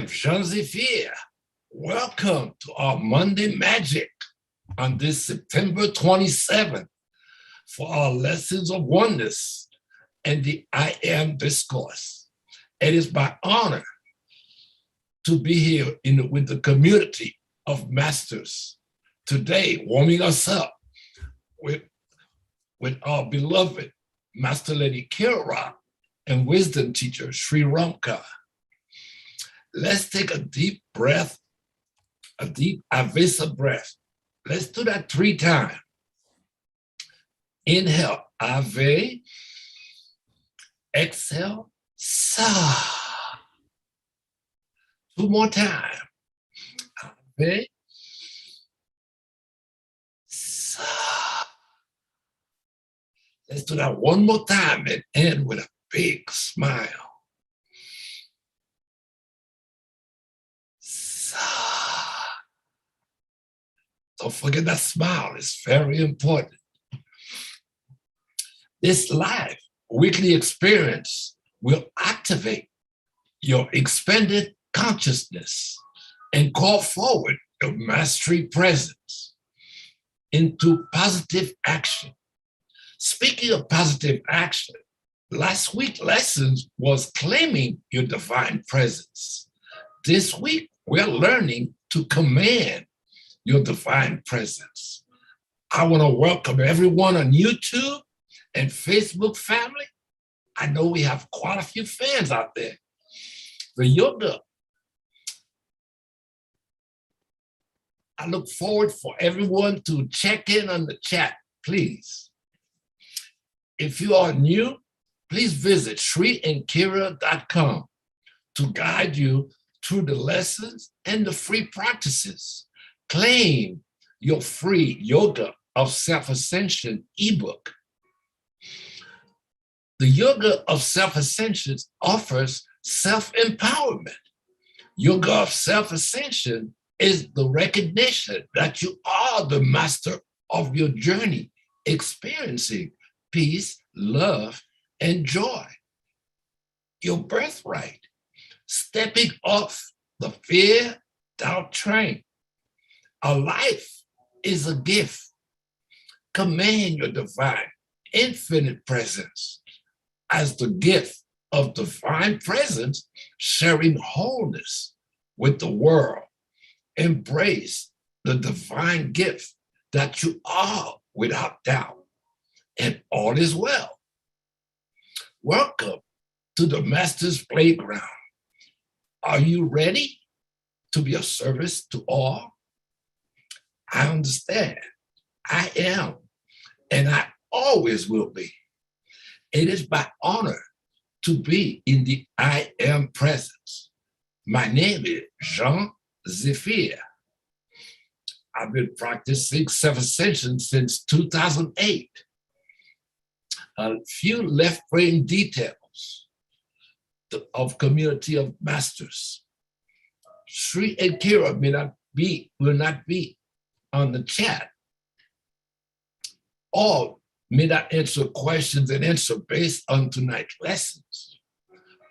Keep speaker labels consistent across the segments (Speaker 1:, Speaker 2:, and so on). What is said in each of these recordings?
Speaker 1: am Jean-Zephyr. Welcome to our Monday Magic on this September 27th for our lessons of oneness and the I Am discourse. It is my honor to be here with the community of masters today, warming us up with our beloved Master Lady Kira and wisdom teacher Sri Ramka. Let's take a deep breath, a deep Avesa breath. Let's do that 3 times. Inhale, Ave. Exhale, Sa. 2 more times. Ave. Sa. Let's do that 1 more time and end with a big smile. Don't forget that smile, it's very important. This live weekly experience will activate your expanded consciousness and call forward your mastery presence into positive action. Speaking of positive action, last week's lessons was claiming your divine presence. This week, we're learning to command your divine presence. I want to welcome everyone on YouTube and Facebook family. I know we have quite a few fans out there. The yoga. I look forward for everyone to check in on the chat, please. If you are new, please visit shriandkira.com to guide you through the lessons and the free practices. Claim your free Yoga of Self-Ascension ebook. The Yoga of Self-Ascension offers self-empowerment. Yoga of Self-Ascension is the recognition that you are the master of your journey, experiencing peace, love, and joy. Your birthright, stepping off the fear, doubt train. A life is a gift. Command your divine, infinite presence as the gift of divine presence, sharing wholeness with the world. Embrace the divine gift that you are without doubt, and all is well. Welcome to the Master's Playground. Are you ready to be of service to all? I understand. I am, and I always will be. It is my honor to be in the I Am presence. My name is Jean-Zephyr. I've been practicing Self-Ascension since 2008. A few left brain details of community of masters. Sri and Kira will not be on the chat, or may not answer questions and answer based on tonight's lessons.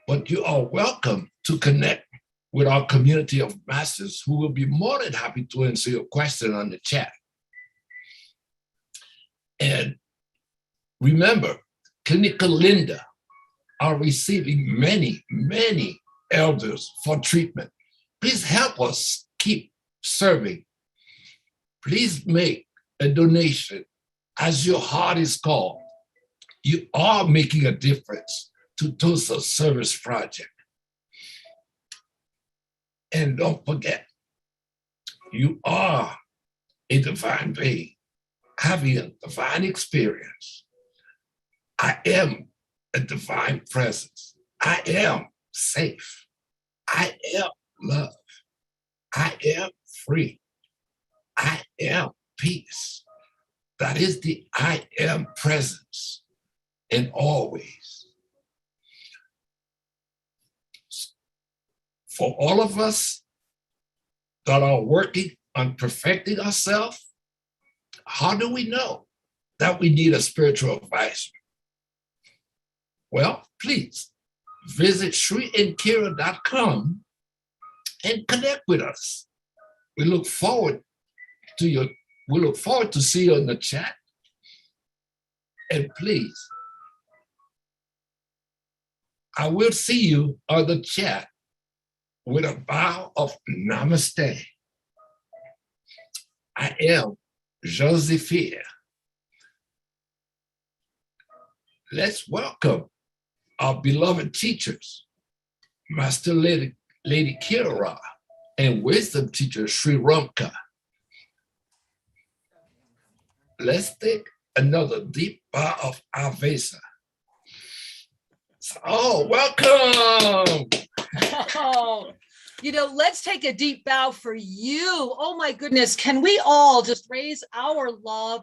Speaker 1: But you are welcome to connect with our community of masters who will be more than happy to answer your question on the chat. And remember, Clinical Linda are receiving many, many elders for treatment. Please help us keep serving. Please make a donation as your heart is called. You are making a difference to Tulsa's service project. And don't forget, you are a divine being, having a divine experience. I am a divine presence. I am safe. I am love. I am free. I am peace. That is the I Am presence, and always. For all of us that are working on perfecting ourselves, how do we know that we need a spiritual advisor? Well, please visit shriandkira.com and connect with us. We look forward to see you in the chat. And please, I will see you on the chat with a bow of namaste. I am Josephine. Let's welcome our beloved teachers, Master Lady Kira and wisdom teacher Sri Ramka. Let's take another deep bow of Avesa. Oh, welcome.
Speaker 2: Oh, let's take a deep bow for you. Oh my goodness. Can we all just raise our love,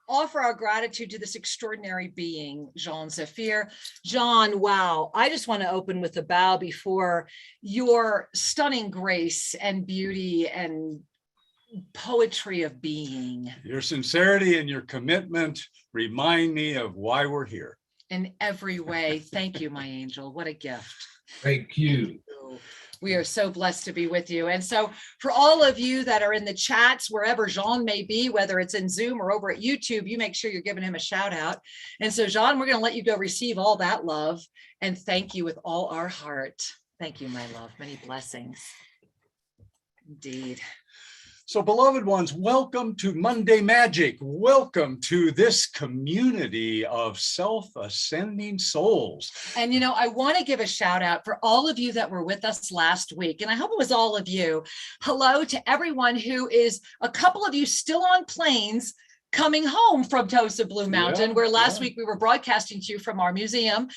Speaker 2: offer our gratitude to this extraordinary being, Jean Zephyr. Jean, wow. I just want to open with a bow before your stunning grace and beauty and poetry of being.
Speaker 3: Your sincerity and your commitment remind me of why we're here.
Speaker 2: In every way. Thank you, my angel. What a gift.
Speaker 1: Thank you.
Speaker 2: We are so blessed to be with you. And so for all of you that are in the chats, wherever Jean may be, whether it's in Zoom or over at YouTube, you make sure you're giving him a shout out. And so Jean, we're going to let you go receive all that love and thank you with all our heart. Thank you, my love. Many blessings. Indeed.
Speaker 3: So beloved ones, welcome to Monday Magic. Welcome to this community of self-ascending souls.
Speaker 2: And, I want to give a shout out for all of you that were with us last week. And I hope it was all of you. Hello to everyone who is a couple of you still on planes coming home from Tosa Blue Mountain, where last week we were broadcasting to you from our museum.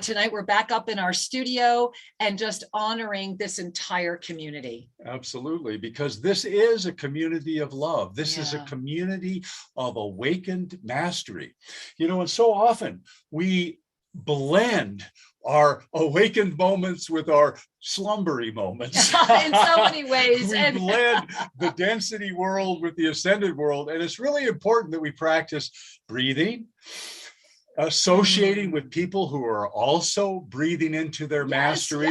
Speaker 2: Tonight we're back up in our studio and just honoring this entire community.
Speaker 3: Absolutely, because this is a community of love. This is a community of awakened mastery. And so often we blend our awakened moments with our slumbery moments.
Speaker 2: In so many ways.
Speaker 3: We blend the density world with the ascended world. And it's really important that we practice breathing, associating with people who are also breathing into their mastery.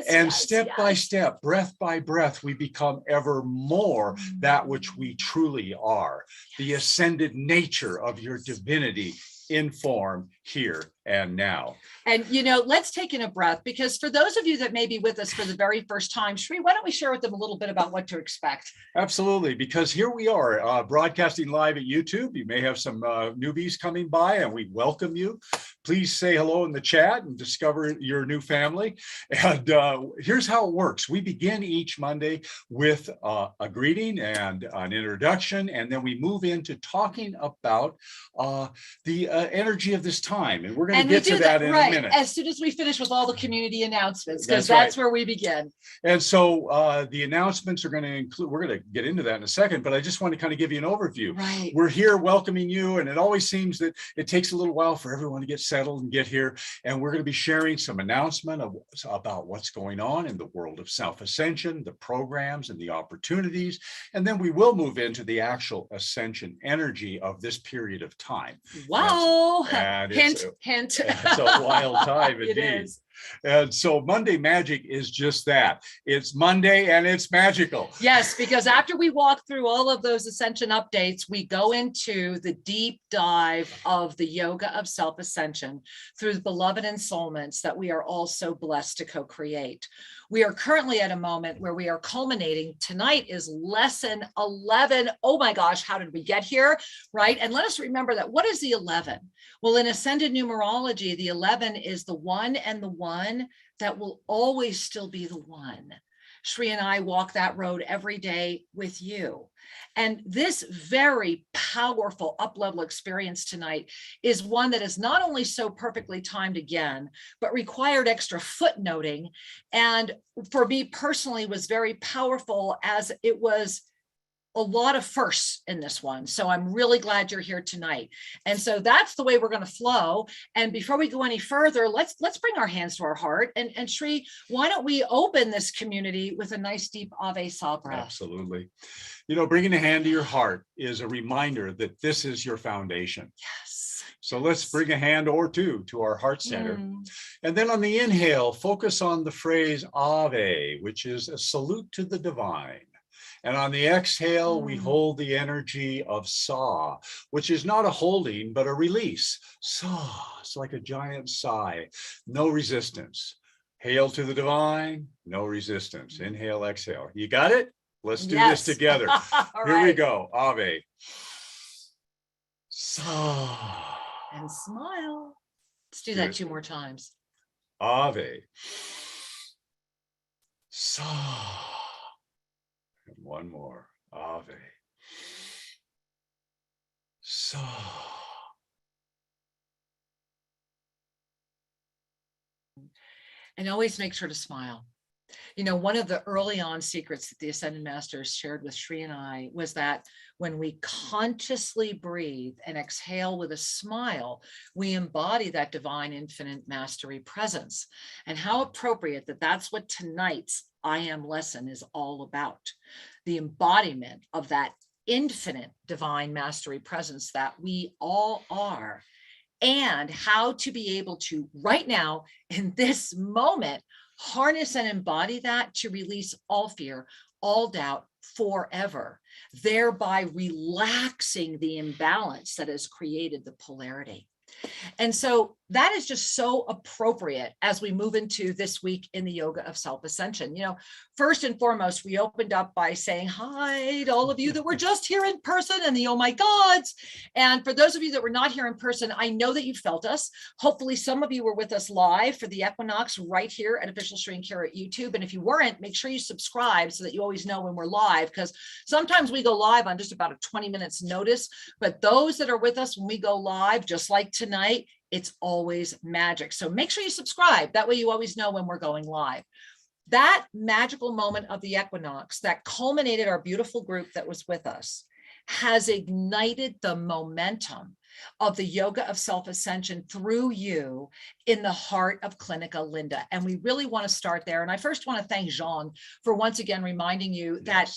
Speaker 3: And step by step, breath by breath, we become ever more that which we truly are, the ascended nature of your divinity in form here and now.
Speaker 2: And, let's take in a breath, because for those of you that may be with us for the very first time, Sri, why don't we share with them a little bit about what to expect?
Speaker 3: Absolutely, because here we are broadcasting live at YouTube. You may have some newbies coming by, and we welcome you. Please say hello in the chat and discover your new family. And here's how it works. We begin each Monday with a greeting and an introduction, and then we move into talking about the energy of this time. And we're going to get to that in a minute.
Speaker 2: As soon as we finish with all the community announcements, because that's where we begin.
Speaker 3: And so the announcements are going to include, we're going to get into that in a second, but I just want to kind of give you an overview.
Speaker 2: Right.
Speaker 3: We're here welcoming you, and it always seems that it takes a little while for everyone to get settled and get here. And we're going to be sharing some announcement about what's going on in the world of self-ascension, the programs and the opportunities. And then we will move into the actual ascension energy of this period of time.
Speaker 2: Wow.
Speaker 3: And
Speaker 2: hint.
Speaker 3: It's a wild time indeed.
Speaker 2: It is.
Speaker 3: And so Monday Magic is just that. It's Monday and it's magical.
Speaker 2: Yes, because after we walk through all of those ascension updates, we go into the deep dive of the yoga of self-ascension through the beloved ensoulments that we are all so blessed to co-create. We are currently at a moment where we are culminating. Tonight is lesson 11. Oh my gosh, how did we get here? Right? And let us remember that what is the 11? Well, in ascended numerology, the 11 is the one and the one that will always still be the one. Sri and I walk that road every day with you. And this very powerful up-level experience tonight is one that is not only so perfectly timed again, but required extra footnoting. And for me personally was very powerful, as it was a lot of firsts in this one. So I'm really glad you're here tonight. And so that's the way we're going to flow. And before we go any further, let's bring our hands to our heart. And Shri, why don't we open this community with a nice deep Ave Sa breath?
Speaker 3: Absolutely. You know, bringing a hand to your heart is a reminder that this is your foundation.
Speaker 2: Yes.
Speaker 3: So let's bring a hand or two to our heart center. And then on the inhale, focus on the phrase Ave, which is a salute to the divine. And on the exhale, we hold the energy of Sa, which is not a holding, but a release. Sa, it's like a giant sigh, no resistance. Hail to the divine, no resistance. Inhale, exhale. You got it? Let's do this together. Here we go. Ave. Sa.
Speaker 2: And smile. Let's do that 2 more times.
Speaker 3: Ave. Sa. And one more. Ave. Sa.
Speaker 2: And always make sure to smile. You know, one of the early on secrets that the Ascended Masters shared with Shri and I was that when we consciously breathe and exhale with a smile, we embody that divine infinite mastery presence. And how appropriate that that's what tonight's I Am lesson is all about. The embodiment of that infinite divine mastery presence that we all are, and how to be able to right now in this moment harness and embody that to release all fear, all doubt forever, thereby relaxing the imbalance that has created the polarity. And so that is just so appropriate as we move into this week in the yoga of self-ascension. You know, first and foremost, we opened up by saying hi to all of you that were just here in person and the oh my gods. And for those of you that were not here in person, I know that you felt us. Hopefully some of you were with us live for the equinox right here at Official Shri and Kara at YouTube. And if you weren't, make sure you subscribe so that you always know when we're live, because sometimes we go live on just about a 20 minutes notice. But those that are with us when we go live, just like tonight, it's always magic. So make sure you subscribe. That way you always know when we're going live. That magical moment of the equinox that culminated our beautiful group that was with us has ignited the momentum of the yoga of self-ascension through you in the heart of Clinica Linda. And we really want to start there. And I first want to thank Jean for once again reminding you that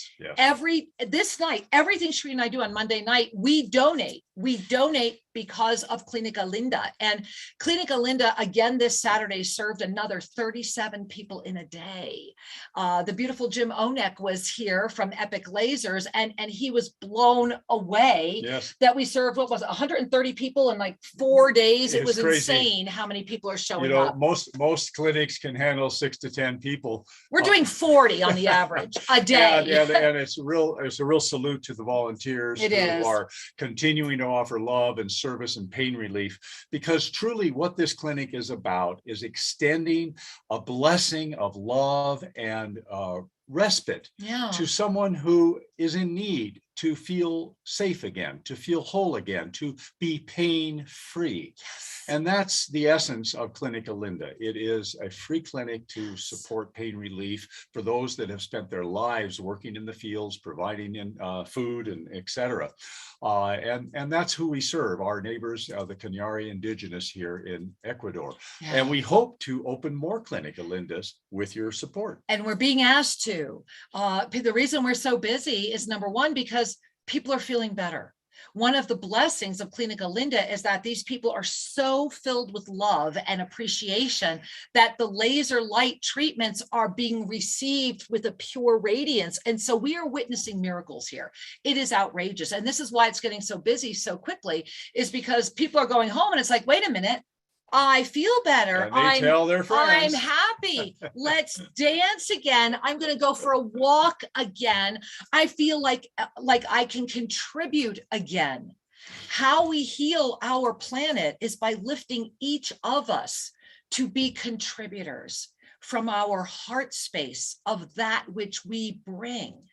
Speaker 2: this night, everything Shri and I do on Monday night, we donate. We donate because of Clinica Linda. And Clinica Linda, again, this Saturday served another 37 people in a day. The beautiful Jim Onek was here from Epic Lasers, and he was blown away that we served, what was it, 130 people in like 4 days. It was crazy. Insane how many people are showing up.
Speaker 3: Most clinics can handle 6 to 10 people.
Speaker 2: We're doing 40 on the average a day.
Speaker 3: And it's a real salute to the volunteers who are continuing to offer love and service and pain relief, because truly what this clinic is about is extending a blessing of love and respite to someone who is in need to feel safe again, to feel whole again, to be pain-free. And that's the essence of Clinica Linda. It is a free clinic to support pain relief for those that have spent their lives working in the fields, providing food and et cetera. And that's who we serve, our neighbors, the Cañari indigenous here in Ecuador. And we hope to open more Clinica Lindas with your support.
Speaker 2: And we're being asked to. The reason we're so busy is, number one, because people are feeling better. One of the blessings of Clinica Linda is that these people are so filled with love and appreciation that the laser light treatments are being received with a pure radiance. And so we are witnessing miracles here. It is outrageous. And this is why it's getting so busy so quickly, is because people are going home and it's like, wait a minute, I feel better.
Speaker 3: And they tell their friends.
Speaker 2: I'm happy. Let's dance again. I'm going to go for a walk again. I feel like I can contribute again. How we heal our planet is by lifting each of us to be contributors from our heart space of that which we bring.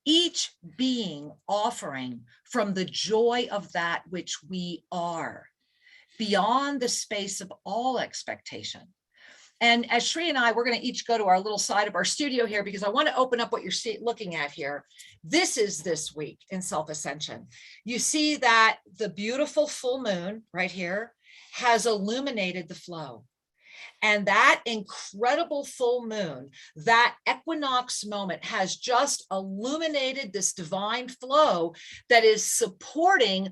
Speaker 2: Each being offering from the joy of that which we are, beyond the space of all expectation. And as Shri and I, we're going to each go to our little side of our studio here, because I want to open up what you're looking at here. This is this week in Self-Ascension. You see that the beautiful full moon right here has illuminated the flow. And that incredible full moon, that equinox moment, has just illuminated this divine flow that is supporting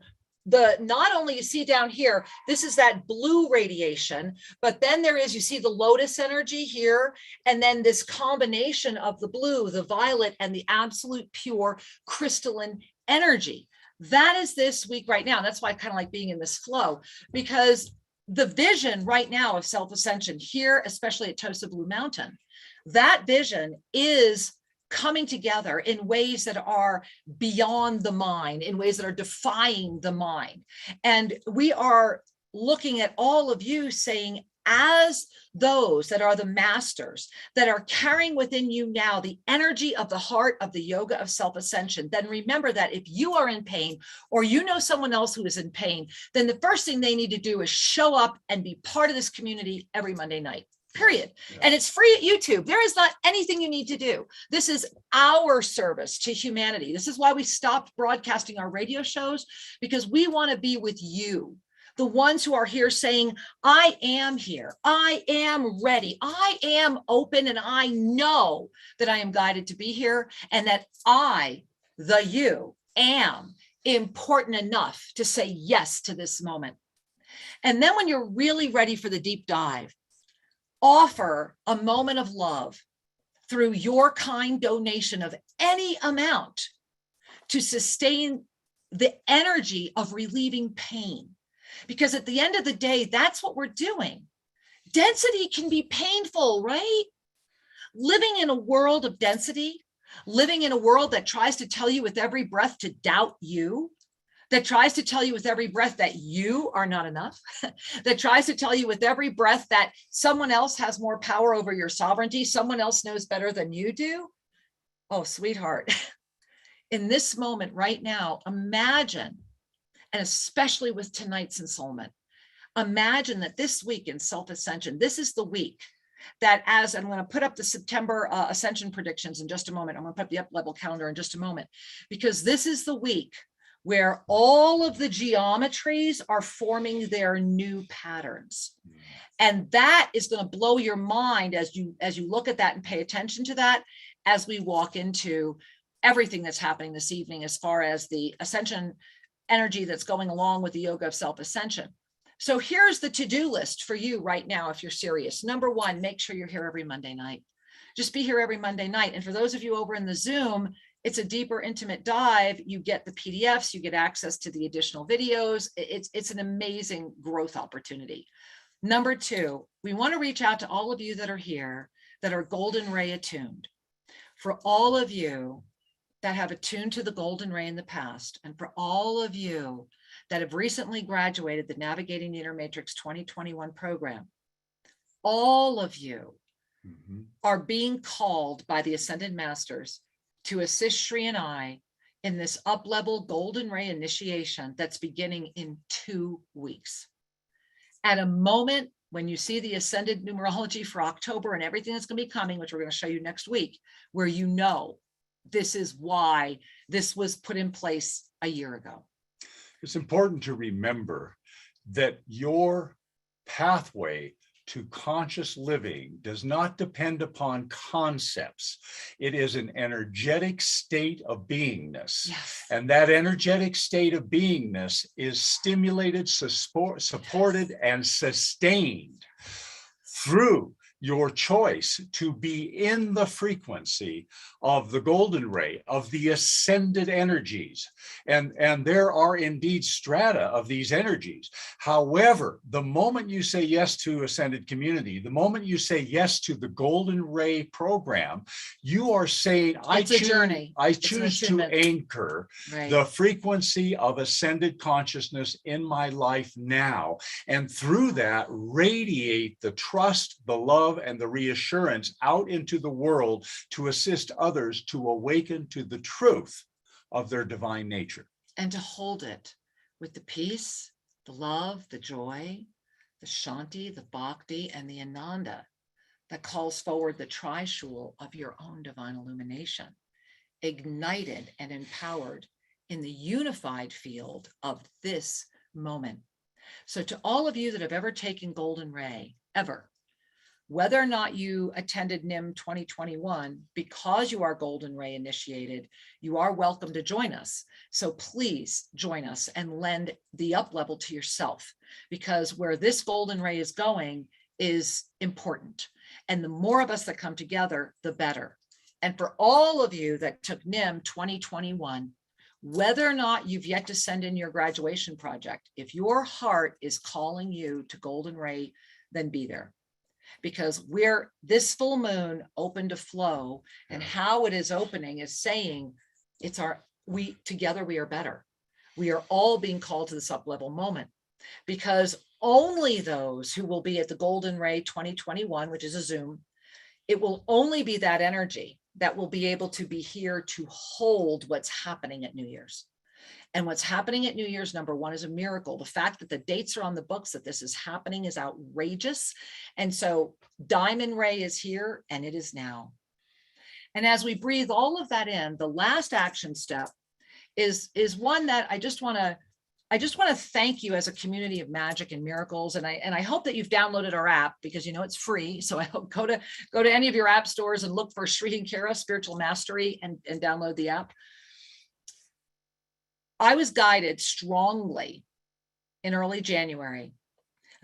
Speaker 2: not only you see down here, this is that blue radiation, but then you see the lotus energy here, and then this combination of the blue, the violet, and the absolute pure crystalline energy. That is this week right now. And that's why I kind of like being in this flow, because the vision right now of Self-Ascension here, especially at Tosa Blue Mountain, that vision is coming together in ways that are beyond the mind, in ways that are defying the mind. And we are looking at all of you saying, as those that are the masters that are carrying within you now the energy of the heart of the yoga of self-ascension, then remember that if you are in pain, or you know someone else who is in pain, then the first thing they need to do is show up and be part of this community every Monday night. Period. Yeah. And it's free at YouTube. There is not anything you need to do. This is our service to humanity. This is why we stopped broadcasting our radio shows, because we want to be with you, the ones who are here saying, I am here, I am ready, I am open, and I know that I am guided to be here, and that I, the you, am important enough to say yes to this moment. And then when you're really ready for the deep dive, offer a moment of love through your kind donation of any amount to sustain the energy of relieving pain. Because at the end of the day, that's what we're doing. Density can be painful, right? Living in a world of density, living in a world that tries to tell you with every breath to doubt you, that tries to tell you with every breath that you are not enough, that tries to tell you with every breath that someone else has more power over your sovereignty, someone else knows better than you do. Oh, sweetheart, in this moment right now, imagine, and especially with tonight's ensoulment, imagine that this week in Self-Ascension, this is the week that, as I'm going to put up the September Ascension predictions in just a moment, I'm going to put up the up-level calendar in just a moment, because this is the week where all of the geometries are forming their new patterns. And that is going to blow your mind as you look at that and pay attention to that, as we walk into everything that's happening this evening as far as the ascension energy that's going along with the yoga of self-ascension. So here's the to-do list for you right now if you're serious. Number one, make sure you're here every Monday night. Just be here every Monday night. And for those of you over in the Zoom, it's a deeper, intimate dive. You get the PDFs, you get access to the additional videos. It's an amazing growth opportunity. Number two, we want to reach out to all of you that are here that are golden ray attuned. For all of you that have attuned to the golden ray in the past, and for all of you that have recently graduated the Navigating the Inner Matrix 2021 program, all of you are being called by the Ascended Masters to assist Shri and I in this up-level golden ray initiation that's beginning in 2 weeks. At a moment when you see the ascended numerology for October and everything that's going to be coming, which we're going to show you next week, where you know this is why this was put in place a year ago.
Speaker 3: It's important to remember that your pathway to conscious living does not depend upon concepts. It is an energetic state of beingness. Yes. And that energetic state of beingness is stimulated, supported, and sustained through your choice to be in the frequency of the golden ray, of the ascended energies. And there are indeed strata of these energies. However, the moment you say yes to ascended community, the moment you say yes to the golden ray program, you are saying, I choose to anchor the frequency of ascended consciousness in my life now. And through that, radiate the trust, the love, and the reassurance out into the world to assist others to awaken to the truth of their divine nature.
Speaker 2: And to hold it with the peace, the love, the joy, the Shanti, the Bhakti, and the Ananda that calls forward the trishul of your own divine illumination, ignited and empowered in the unified field of this moment. So to all of you that have ever taken Golden Ray, ever, whether or not you attended NIM 2021, because you are Golden Ray initiated, you are welcome to join us. So please join us and lend the up level to yourself, because where this Golden Ray is going is important. And the more of us that come together, the better. And for all of you that took NIM 2021, whether or not you've yet to send in your graduation project, if your heart is calling you to Golden Ray, then be there. Because we're this full moon open to flow, and how it is opening is saying it's together we are better. We are all being called to this up level moment, because only those who will be at the Golden Ray 2021, which is a Zoom, it will only be that energy that will be able to be here to hold what's happening at New Year's. And what's happening at New Year's, number one, is a miracle. The fact that the dates are on the books, that this is happening, is outrageous. And so Diamond Ray is here, and it is now. And as we breathe all of that in, the last action step is one that I just want to thank you as a community of magic and miracles. And I hope that you've downloaded our app, because you know it's free. So I hope go to any of your app stores and look for Sri and Kara Spiritual Mastery and download the app. I was guided strongly in early January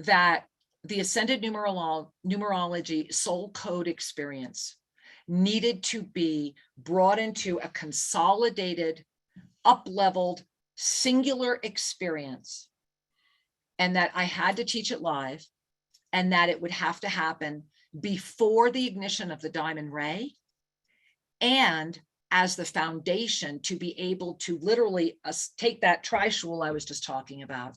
Speaker 2: that the Ascended Numerology Soul Code experience needed to be brought into a consolidated, up-leveled, singular experience, and that I had to teach it live, and that it would have to happen before the ignition of the Diamond Ray, and as the foundation to be able to literally take that trishul I was just talking about,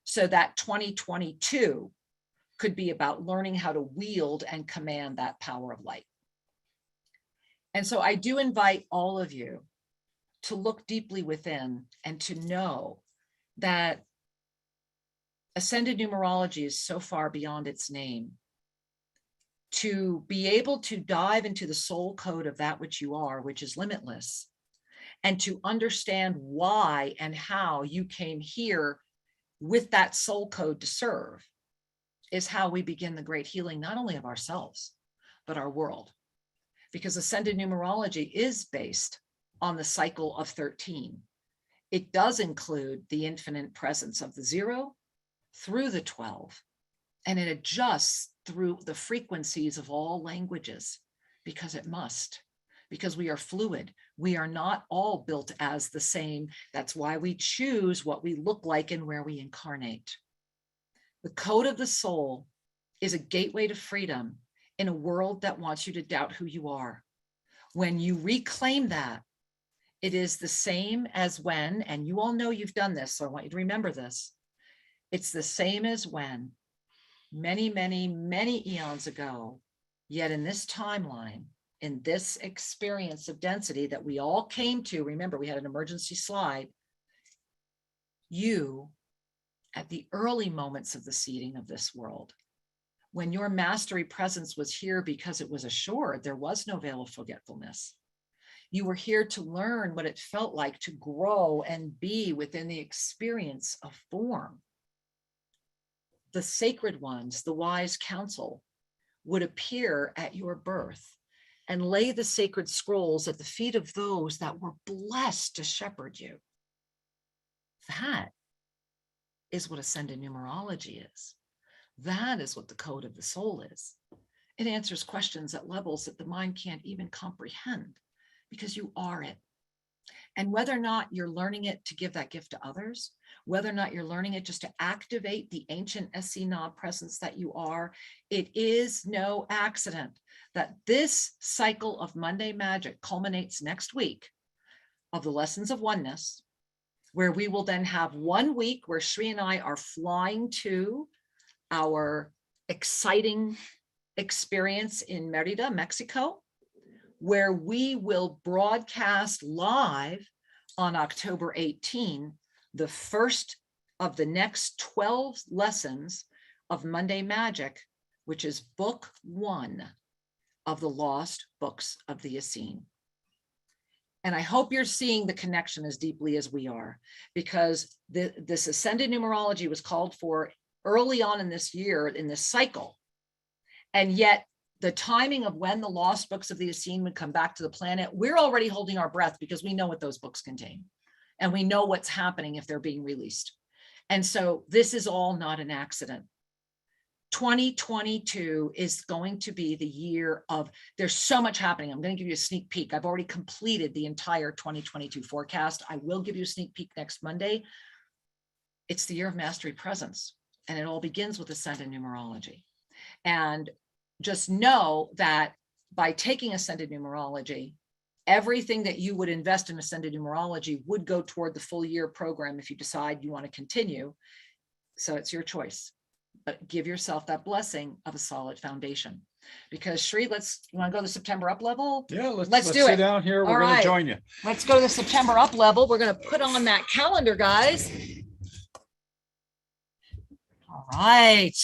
Speaker 2: so that 2022 could be about learning how to wield and command that power of light. And so I do invite all of you to look deeply within and to know that Ascended Numerology is so far beyond its name. To be able to dive into the soul code of that which you are, which is limitless, and to understand why and how you came here with that soul code to serve, is how we begin the great healing, not only of ourselves, but our world. Because Ascended Numerology is based on the cycle of 13. It does include the infinite presence of the 0 through the 12, and it adjusts through the frequencies of all languages, because it must, because we are fluid. We are not all built as the same. That's why we choose what we look like and where we incarnate. The code of the soul is a gateway to freedom in a world that wants you to doubt who you are. When you reclaim that, it is the same as when, and you all know you've done this, so I want you to remember this. It's the same as when many, many, many eons ago, yet in this timeline, in this experience of density that we all came to, remember we had an emergency slide, you, at the early moments of the seeding of this world, when your mastery presence was here because it was assured, there was no veil of forgetfulness. You were here to learn what it felt like to grow and be within the experience of form. The sacred ones, the wise counsel, would appear at your birth and lay the sacred scrolls at the feet of those that were blessed to shepherd you. That is what Ascended Numerology is. That is what the code of the soul is. It answers questions at levels that the mind can't even comprehend, because you are it. And whether or not you're learning it to give that gift to others, whether or not you're learning it just to activate the ancient SC-Knob presence that you are, it is no accident that this cycle of Monday Magic culminates next week of the lessons of oneness, where we will then have 1 week where Sri and I are flying to our exciting experience in Merida, Mexico, where we will broadcast live on October 18, the first of the next 12 lessons of Monday Magic which is book 1 of the Lost Books of the Essene. And I hope you're seeing the connection as deeply as we are, because this ascended numerology was called for early on in this year, in this cycle. And yet the timing of when the Lost Books of the Essene would come back to the planet, we're already holding our breath because we know what those books contain. And we know what's happening if they're being released. And so this is all not an accident. 2022 is going to be the year of, there's so much happening. I'm going to give you a sneak peek. I've already completed the entire 2022 forecast. I will give you a sneak peek next Monday. It's the year of mastery presence, and it all begins with ascended numerology. And just know that by taking ascended numerology, everything that you would invest in ascended numerology would go toward the full year program if you decide you want to continue. So it's your choice. But give yourself that blessing of a solid foundation. Because Sri, you want to go to the September up level?
Speaker 3: Yeah,
Speaker 2: let's do
Speaker 3: sit
Speaker 2: it.
Speaker 3: down here. We're going to join you.
Speaker 2: Let's go to the September up level. We're going to put on that calendar, guys. All right.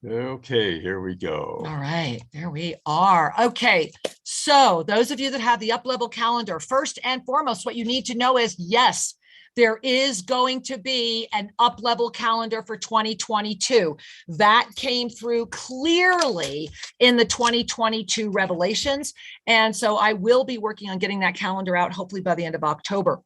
Speaker 3: Okay, here we go.
Speaker 2: All right, there we are. Okay, so those of you that have the up level calendar, first and foremost, what you need to know is, yes, there is going to be an up-level calendar for 2022. That came through clearly in the 2022 revelations. And so I will be working on getting that calendar out, hopefully by the end of October.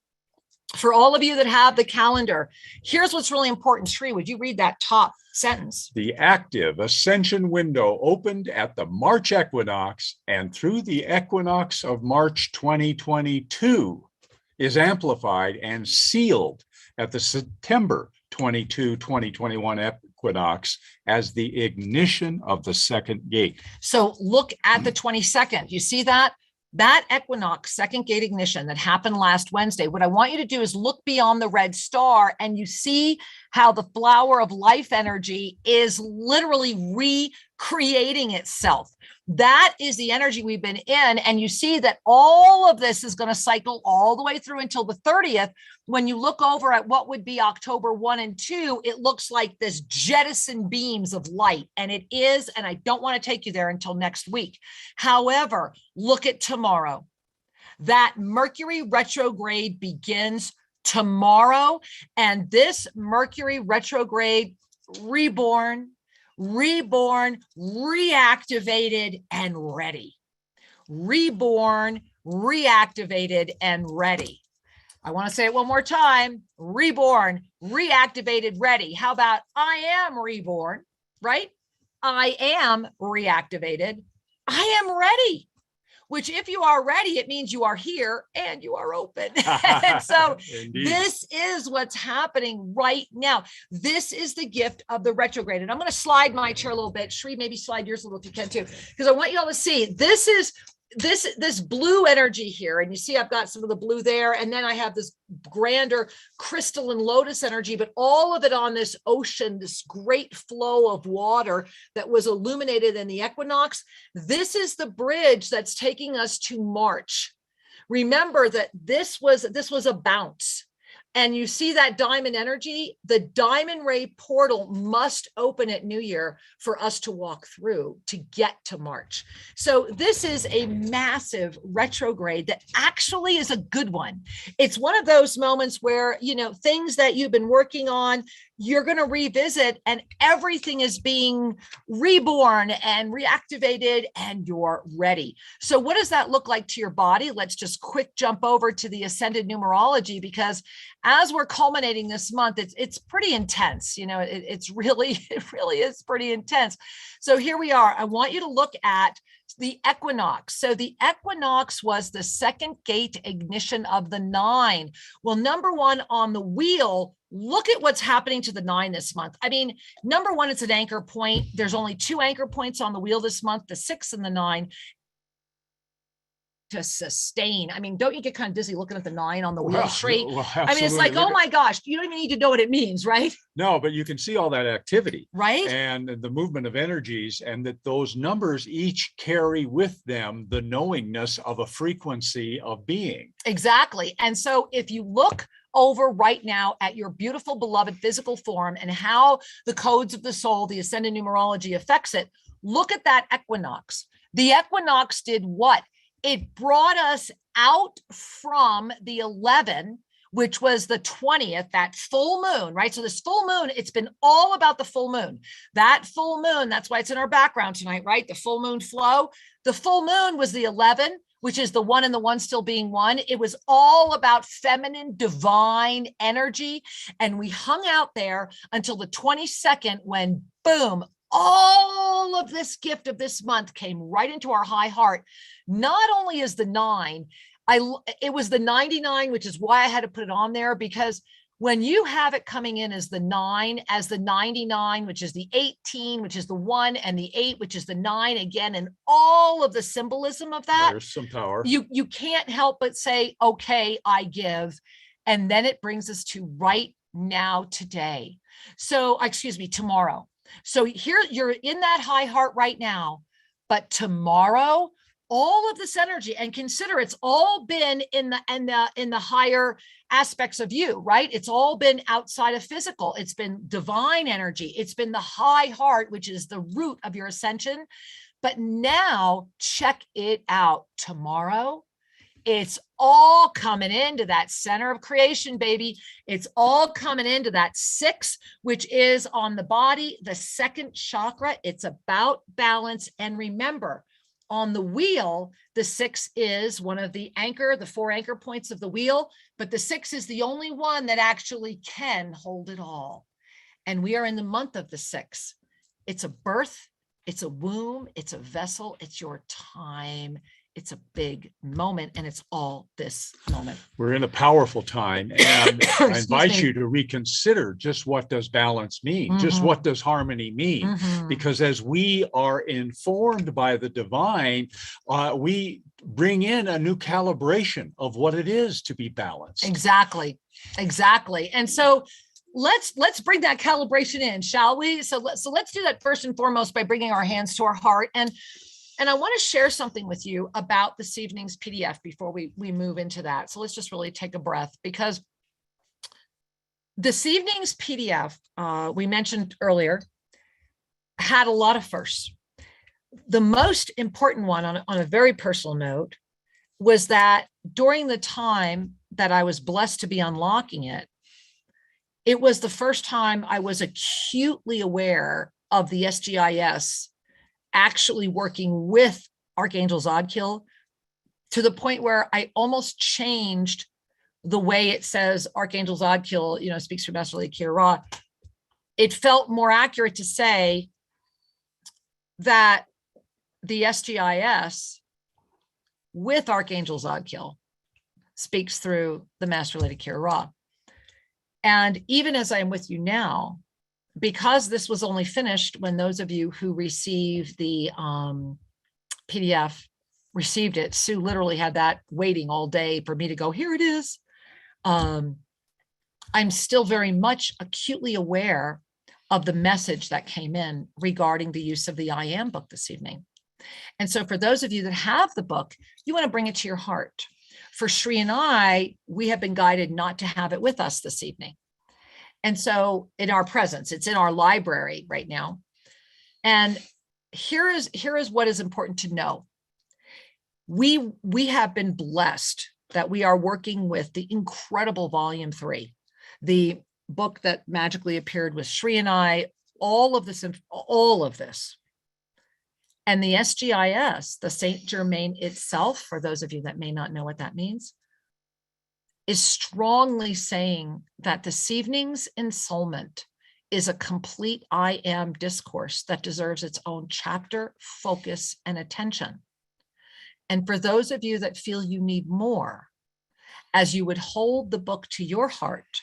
Speaker 2: For all of you that have the calendar, here's what's really important. Sri, would you read that top sentence?
Speaker 3: The active ascension window opened at the March equinox and through the equinox of March 2022. Is amplified and sealed at the September 22, 2021 equinox as the ignition of the second gate.
Speaker 2: So look at the 22nd. You see that? That equinox second gate ignition that happened last Wednesday. What I want you to do is look beyond the red star, and you see how the flower of life energy is literally recreating itself. That is the energy we've been in. And you see that all of this is going to cycle all the way through until the 30th. When you look over at what would be October 1 and 2, it looks like this jettison beams of light. And it is, and I don't want to take you there until next week. However, look at tomorrow. That Mercury retrograde begins tomorrow. And this Mercury retrograde reborn, reactivated, and ready. Reborn, reactivated, and ready. I want to say it one more time. Reborn, reactivated, ready. How about I am reborn, right? I am reactivated. I am ready. Which if you are ready, it means you are here and you are open. And so this is what's happening right now. This is the gift of the retrograde. And I'm going to slide my chair a little bit. Sri, maybe slide yours a little if you can too, because I want you all to see this is this blue energy here. And you see, I've got some of the blue there. And then I have this grander crystalline lotus energy, but all of it on this ocean, this great flow of water that was illuminated in the equinox. This is the bridge that's taking us to March. Remember that this was a bounce. And you see that diamond energy, the diamond ray portal must open at New Year for us to walk through to get to March. So this is a massive retrograde that actually is a good one. It's one of those moments where, you know, things that you've been working on, you're going to revisit, and everything is being reborn and reactivated, and you're ready. So what does that look like to your body? Let's just quick jump over to the ascended numerology, because as we're culminating this month, it's pretty intense. You know, it really is pretty intense. So here we are. I want you to look at the equinox. So the equinox was the second gate ignition of the 9. Well, number one on the wheel, look at what's happening to the 9 this month. I mean, number one, it's an anchor point. There's only 2 anchor points on the wheel this month, the 6 and the 9. To sustain. I mean, don't you get kind of dizzy looking at the 9 on the wheel straight?
Speaker 3: Well,
Speaker 2: I mean, it's like, oh my gosh, you don't even need to know what it means, right?
Speaker 3: No, but you can see all that activity,
Speaker 2: right?
Speaker 3: And the movement of energies, and that those numbers each carry with them the knowingness of a frequency of being.
Speaker 2: Exactly. And so if you look over right now at your beautiful, beloved physical form and how the codes of the soul, the ascended numerology affects it, look at that equinox. The equinox did what? It brought us out from the 11, which was the 20th, that full moon, right? So this full moon, it's been all about the full moon. That full moon, that's why it's in our background tonight, right? The full moon flow. The full moon was the 11, which is the one and the one still being one. It was all about feminine, divine energy. And we hung out there until the 22nd when, boom, all of this gift of this month came right into our high heart. Not only is the 9, it was the 99, which is why I had to put it on there, because when you have it coming in as the 9, as the 99, which is the 18, which is the 1, and the 8, which is the 9 again, and all of the symbolism of that,
Speaker 3: There's some power.
Speaker 2: You can't help but say, okay, I give. And then it brings us to right now, today. So, excuse me, tomorrow. So here you're in that high heart right now, but tomorrow, all of this energy, and consider it's all been in the higher aspects of you, right? It's all been outside of physical. It's been divine energy. It's been the high heart, which is the root of your ascension. But now check it out. Tomorrow, it's all coming into that center of creation, baby. It's all coming into that 6, which is on the body, the 2nd chakra. It's about balance. And remember, on the wheel, the 6 is one of the 4 anchor points of the wheel, but the 6 is the only one that actually can hold it all. And we are in the month of the 6. It's a birth, it's a womb, it's a vessel, it's your time. It's a big moment, and it's all this moment.
Speaker 3: We're in a powerful time, and I invite
Speaker 2: me.
Speaker 3: you to reconsider just what does balance mean? Just what does harmony mean? Because as we are informed by the divine, we bring in a new calibration of what it is to be balanced.
Speaker 2: Exactly. And so let's bring that calibration in, shall we? So let's do that first and foremost by bringing our hands to our heart. And I want to share something with you about this evening's PDF before we move into that. So let's just really take a breath, because this evening's PDF, we mentioned earlier, had a lot of firsts. The most important one on a very personal note was that during the time that I was blessed to be unlocking it, it was the first time I was acutely aware of the SGIS actually working with Archangel Zadkiel, to the point where I almost changed the way it says Archangel Zadkiel, speaks for Master Lady Kira. It felt more accurate to say that the SGIS with Archangel Zadkiel speaks through the Master Lady Kira. And even as I'm with you now, because this was only finished when those of you who received the PDF received it, Sue literally had that waiting all day for me to go, here it is. I'm still very much acutely aware of the message that came in regarding the use of the I Am book this evening. And so for those of you that have the book, you want to bring it to your heart. For Shri and I, we have been guided not to have it with us this evening. And so in our presence, it's in our library right now. And here is what is important to know. We have been blessed that we are working with the incredible volume 3, the book that magically appeared with Shri and I, all of this. And the SGIS, the Saint Germain itself, for those of you that may not know what that means, is strongly saying that this evening's ensoulment is a complete I Am discourse that deserves its own chapter, focus, and attention. And for those of you that feel you need more, as you would hold the book to your heart,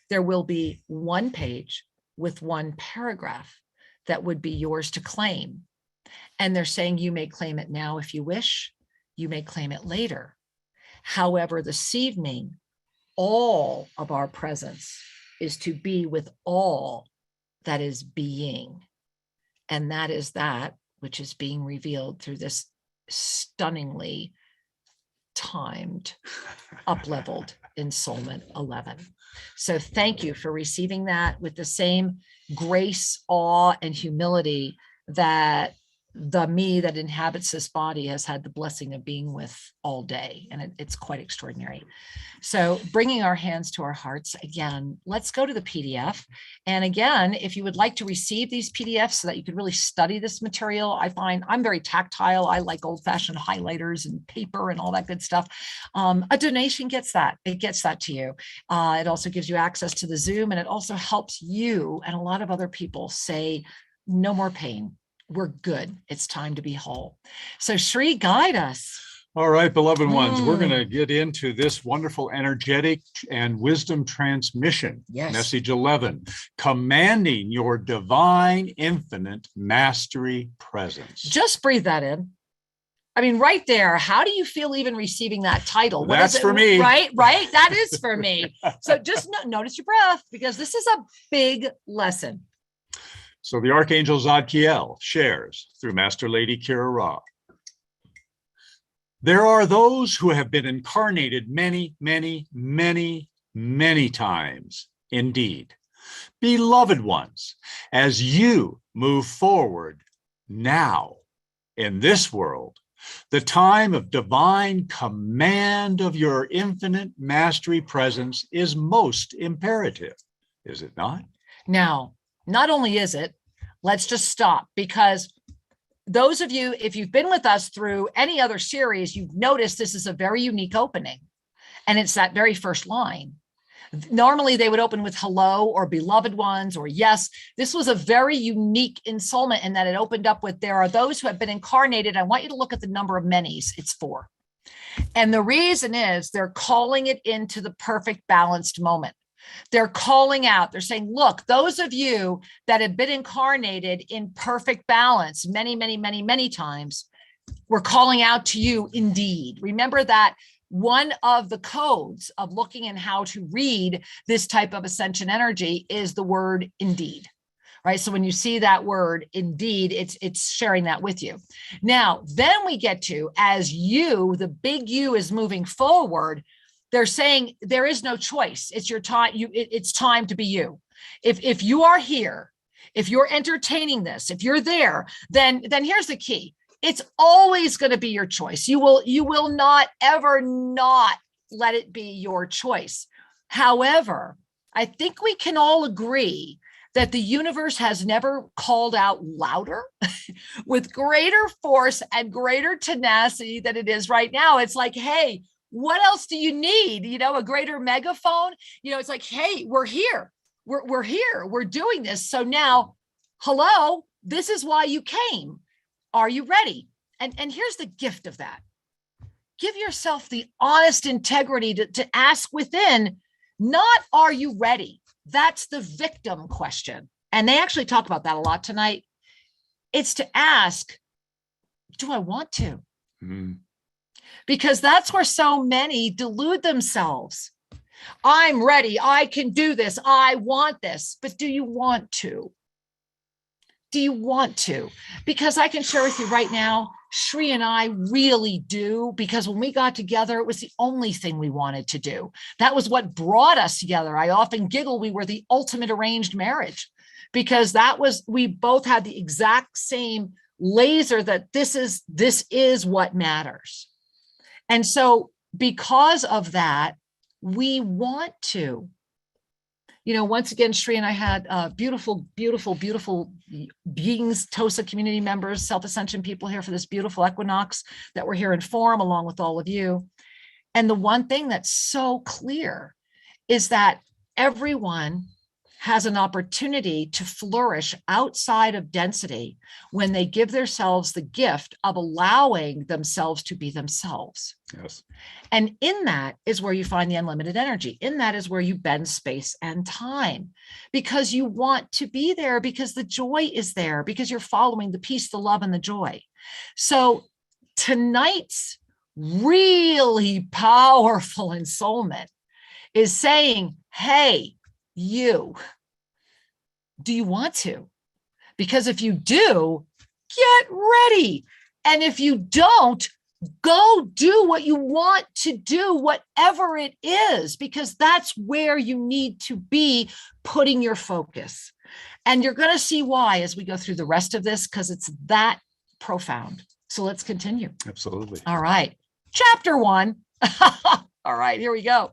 Speaker 2: there will be 1 page with 1 paragraph that would be yours to claim. And they're saying you may claim it now if you wish, you may claim it later. However, this evening, all of our presence is to be with all that is being. And that is that which is being revealed through this stunningly timed, up-leveled Ensoulment 11. So thank you for receiving that with the same grace, awe, and humility that the me that inhabits this body has had the blessing of being with all day. And it's quite extraordinary. So bringing our hands to our hearts again, let's go to the PDF. And again, if you would like to receive these PDFs so that you could really study this material, I find I'm very tactile. I like old fashioned highlighters and paper and all that good stuff. A donation gets that. It gets that to you. It also gives you access to the Zoom, and it also helps you and a lot of other people say, no more pain. We're good. It's time to be whole. So Shri, guide us.
Speaker 3: All right, beloved ones, we're going to get into this wonderful energetic and wisdom transmission.
Speaker 2: Yes.
Speaker 3: Message 11, commanding your divine infinite mastery presence.
Speaker 2: Just breathe that in. I mean, right there, how do you feel even receiving that title? What
Speaker 3: That's
Speaker 2: is it?
Speaker 3: for me.
Speaker 2: Right? That is for me. So just notice your breath, because this is a big lesson.
Speaker 3: So the Archangel Zadkiel shares through Master Lady Kira Ra. There are those who have been incarnated many, many, many, many times. Indeed, beloved ones, as you move forward now in this world, the time of divine command of your infinite mastery presence is most imperative, is it not?
Speaker 2: Now, not only is it, let's just stop, because those of you, if you've been with us through any other series, you've noticed this is a very unique opening. And it's that very first line. Normally they would open with hello or beloved ones or yes. This was a very unique ensoulment in that it opened up with, there are those who have been incarnated. I want you to look at the number of manys. It's 4. And the reason is they're calling it into the perfect balanced moment. They're calling out, they're saying, look, those of you that have been incarnated in perfect balance many, many, many, many times, we're calling out to you indeed. Remember that one of the codes of looking at how to read this type of ascension energy is the word indeed, right? So when you see that word indeed, it's sharing that with you. Now, then we get to, as you, the big you is moving forward, they're saying there is no choice. It's your time. It's time to be you. If you are here, if you're entertaining this, if you're there, then here's the key. It's always going to be your choice. You will not ever not let it be your choice. However, I think we can all agree that the universe has never called out louder with greater force and greater tenacity than it is right now. It's like, hey, what else do you need? A greater megaphone? It's like, hey, we're here. We're here. We're doing this. So now, hello, this is why you came. Are you ready? And here's the gift of that. Give yourself the honest integrity to ask within, not are you ready? That's the victim question. And they actually talk about that a lot tonight. It's to ask, do I want to? Mm-hmm. Because that's where so many delude themselves. I'm ready. I can do this. I want this. But do you want to? Do you want to? Because I can share with you right now, Shri and I really do, because when we got together, it was the only thing we wanted to do. That was what brought us together. I often giggle, we were the ultimate arranged marriage, because we both had the exact same laser that this is what matters. And so because of that, we want to, once again, Shri and I had beautiful, beautiful, beautiful beings, TOSA community members, Self-Ascension people here for this beautiful equinox that we're here in form along with all of you. And the one thing that's so clear is that everyone has an opportunity to flourish outside of density when they give themselves the gift of allowing themselves to be themselves.
Speaker 3: Yes.
Speaker 2: And in that is where you find the unlimited energy. In that is where you bend space and time, because you want to be there, because the joy is there, because you're following the peace, the love, and the joy. So tonight's really powerful ensoulment is saying, hey, do you want to? Because if you do, get ready. And if you don't, Go do what you want to do, whatever it is, because that's where you need to be putting your focus. And you're going to see why as we go through the rest of this, because it's that profound. So let's continue.
Speaker 3: Absolutely.
Speaker 2: All right. Chapter 1. All right, here we go.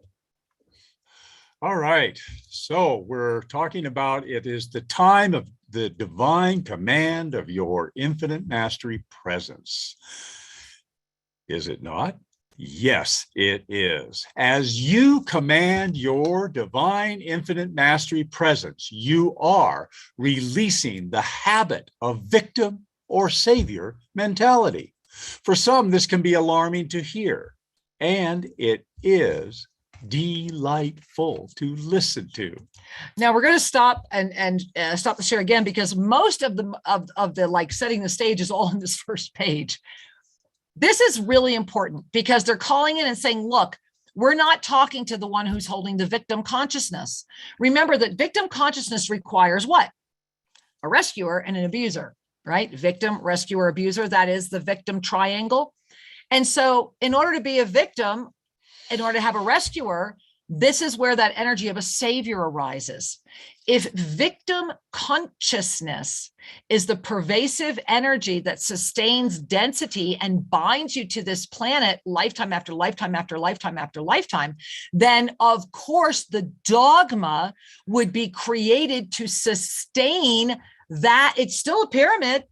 Speaker 3: All right. So we're talking about it is the time of the divine command of your infinite mastery presence. Is it not? Yes, it is. As you command your divine infinite mastery presence, you are releasing the habit of victim or savior mentality. For some, this can be alarming to hear, and it is delightful to listen to.
Speaker 2: Now we're going to stop and stop the share again, because most of the like setting the stage is all in this first page. This is really important because they're calling in and saying, look, we're not talking to the one who's holding the victim consciousness. Remember that victim consciousness requires what? A rescuer and an abuser, right? Victim, rescuer, abuser, that is the victim triangle. And so in order to be a victim, in order to have a rescuer, this is where that energy of a savior arises. If victim consciousness is the pervasive energy that sustains density and binds you to this planet lifetime after lifetime after lifetime after lifetime, then of course the dogma would be created to sustain that. It's still a pyramid.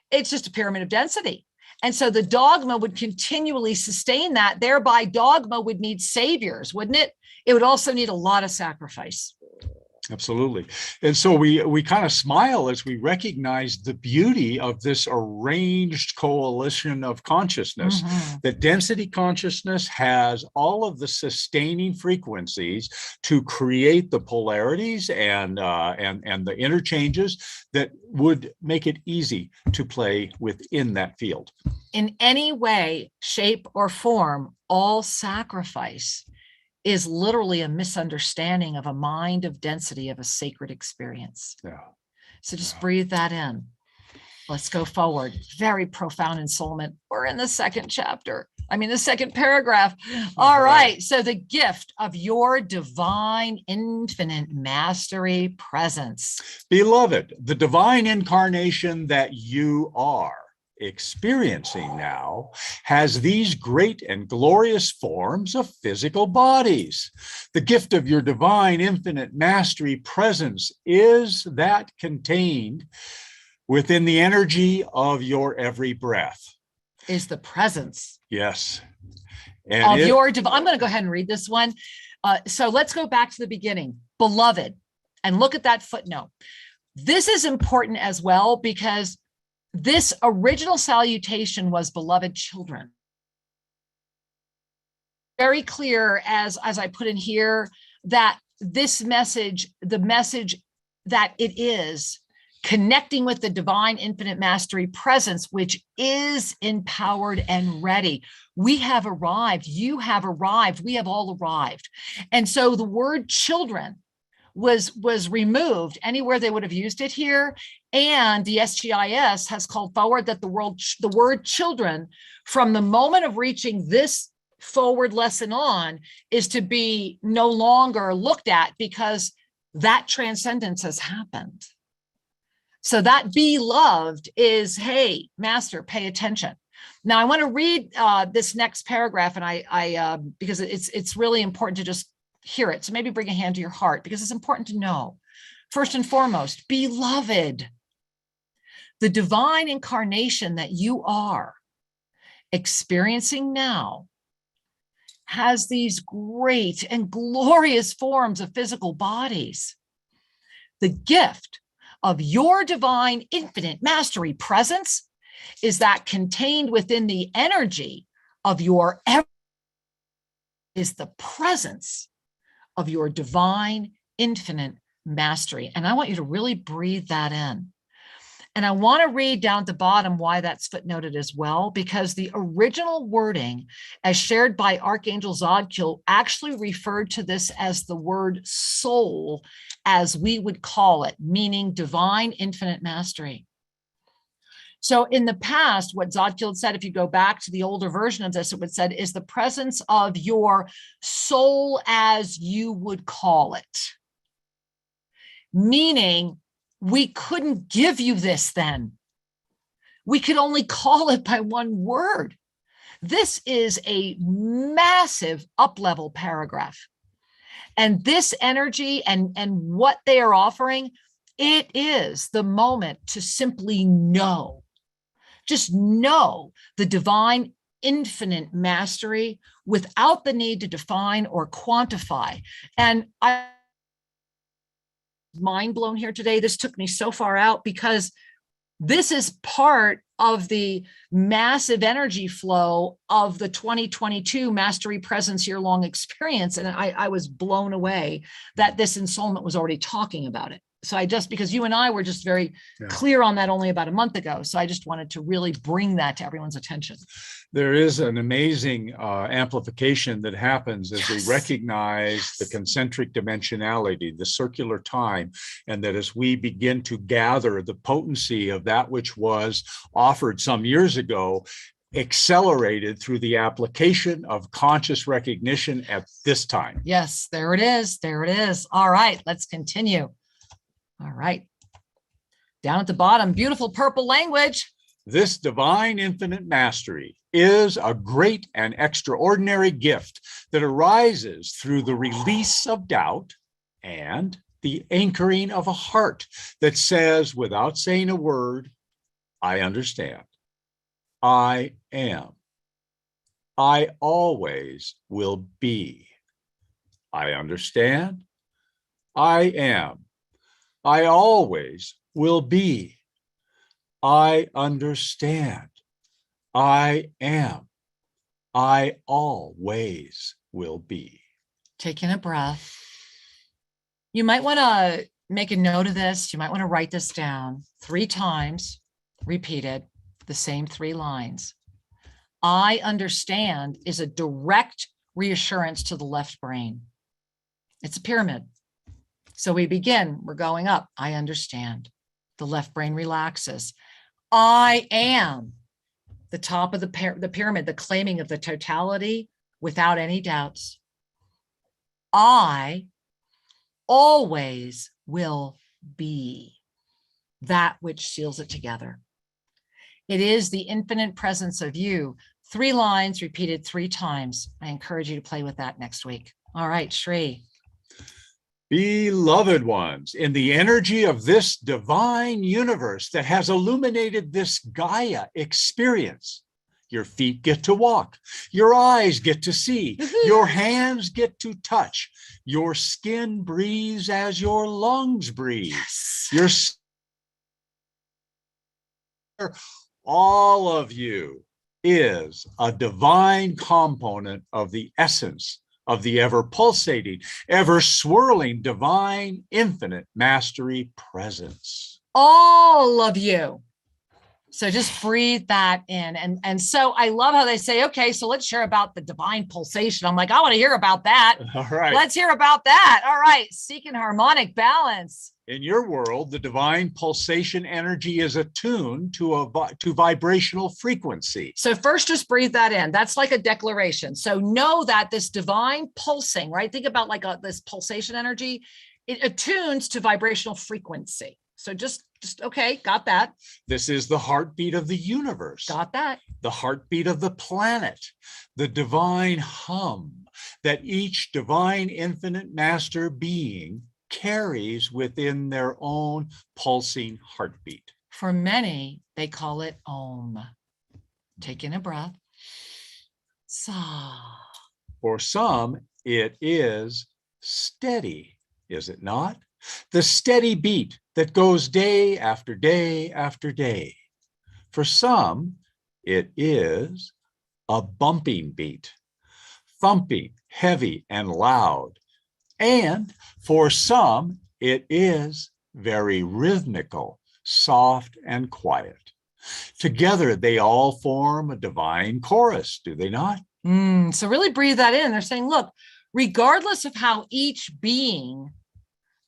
Speaker 2: It's just a pyramid of density. And so the dogma would continually sustain that. Thereby, dogma would need saviors, wouldn't it? It would also need a lot of sacrifice.
Speaker 3: Absolutely. And so we kind of smile as we recognize the beauty of this arranged coalition of consciousness. That density consciousness has all of the sustaining frequencies to create the polarities and the interchanges that would make it easy to play within that field.
Speaker 2: In any way, shape, or form, all sacrifice is literally a misunderstanding of a mind of density of a sacred experience.
Speaker 3: Yeah.
Speaker 2: So just breathe that in. Let's go forward. Very profound ensoulment. We're in the second chapter. The second paragraph. All right. So the gift of your divine infinite mastery presence.
Speaker 3: Beloved, the divine incarnation that you are experiencing now has these great and glorious forms of physical bodies. The gift of your divine infinite mastery presence is that contained within the energy of your every breath.
Speaker 2: Is the presence.
Speaker 3: Yes.
Speaker 2: And of your divine. I'm going to go ahead and read this one. So let's go back to the beginning. Beloved, and look at that footnote. This is important as well because this original salutation was beloved children. Very clear as I put in here that this message, the message that it is connecting with the divine infinite mastery presence, which is empowered and ready. We have arrived. You have arrived. We have all arrived. And so the word children was removed anywhere they would have used it here. And the SGIS has called forward that the word children from the moment of reaching this forward lesson on is to be no longer looked at because that transcendence has happened. So that beloved is, hey, master, pay attention. Now I want to read this next paragraph, and I because it's really important to just hear it. So maybe bring a hand to your heart because it's important to know. First and foremost, beloved, the divine incarnation that you are experiencing now has these great and glorious forms of physical bodies. The gift of your divine infinite mastery presence is that contained within the energy of your is the presence of your divine infinite mastery. And I want you to really breathe that in. And I want to read down at the bottom why that's footnoted as well, because the original wording as shared by Archangel Zadkiel actually referred to this as the word soul, as we would call it, meaning divine infinite mastery. So in the past, what Zodfield said, if you go back to the older version of this, it would said is the presence of your soul, as you would call it. Meaning we couldn't give you this then. We could only call it by one word. This is a massive up-level paragraph. And this energy and what they are offering, it is the moment to simply know. Just know the divine infinite mastery without the need to define or quantify. And I'm mind blown here today. This took me so far out because this is part of the massive energy flow of the 2022 Mastery Presence year-long experience. And I was blown away that this ensoulment was already talking about it. So because you and I were just very clear on that only about a month ago. So I just wanted to really bring that to everyone's attention.
Speaker 3: There is an amazing amplification that happens as we recognize the concentric dimensionality, the circular time, and that as we begin to gather the potency of that which was offered some years ago, accelerated through the application of conscious recognition at this time.
Speaker 2: Yes, there it is. There it is. All right, let's continue. All right. Down at the bottom, beautiful purple language.
Speaker 3: This divine infinite mastery is a great and extraordinary gift that arises through the release of doubt and the anchoring of a heart that says, without saying a word, I understand. I am. I always will be. I understand. I am. I always will be. I understand. I am. I always will be.
Speaker 2: Taking a breath. You might want to make a note of this. You might want to write this down 3 times, repeated, the same 3 lines. I understand is a direct reassurance to the left brain. It's a pyramid. So we begin, we're going up. I understand. The left brain relaxes. I am the top of the pyramid, the claiming of the totality without any doubts. I always will be that which seals it together. It is the infinite presence of you. 3 lines repeated 3 times. I encourage you to play with that next week. All right, Shri.
Speaker 3: Beloved ones, in the energy of this divine universe that has illuminated this Gaia experience, your feet get to walk, your eyes get to see, your hands get to touch, your skin breathes as your lungs breathe. Yes. All of you is a divine component of the essence of the ever pulsating, ever swirling, divine, infinite mastery presence.
Speaker 2: All of you. So just breathe that in. And so I love how they say, okay, so let's share about the divine pulsation. I'm like, I want to hear about that.
Speaker 3: All right.
Speaker 2: Let's hear about that. All right. Seeking harmonic balance.
Speaker 3: In your world, the divine pulsation energy is attuned to vibrational frequency.
Speaker 2: So first, just breathe that in. That's like a declaration. So know that this divine pulsing, right? Think about like this pulsation energy. It attunes to vibrational frequency. So just okay, got that.
Speaker 3: This is the heartbeat of the universe.
Speaker 2: Got that.
Speaker 3: The heartbeat of the planet, the divine hum that each divine infinite master being carries within their own pulsing heartbeat.
Speaker 2: For many, they call it Om. Taking a breath. Sa.
Speaker 3: For some, it is steady, is it not? The steady beat that goes day after day after day. For some, it is a bumping beat, thumping, heavy and loud. And for some, it is very rhythmical, soft and quiet. Together, they all form a divine chorus, do they not?
Speaker 2: So really breathe that in. They're saying, look, regardless of how each being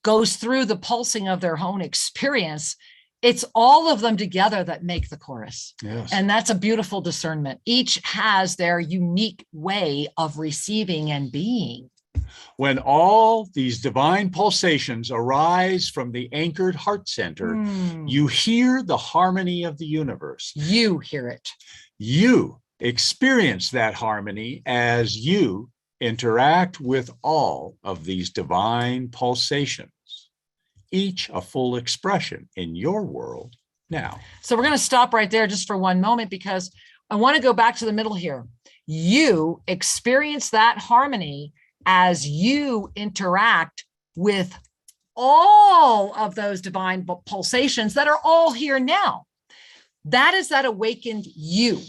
Speaker 2: goes through the pulsing of their own experience, It's all of them together that make the chorus.
Speaker 3: Yes.
Speaker 2: And that's a beautiful discernment. Each has their unique way of receiving and being.
Speaker 3: When all these divine pulsations arise from the anchored heart center, you hear the harmony of the universe.
Speaker 2: You hear it.
Speaker 3: You experience that harmony as you interact with all of these divine pulsations, each a full expression in your world now.
Speaker 2: So we're going to stop right there just for one moment, because I want to go back to the middle here. You experience that harmony as you interact with all of those divine pulsations that are all here now. That is that awakened you.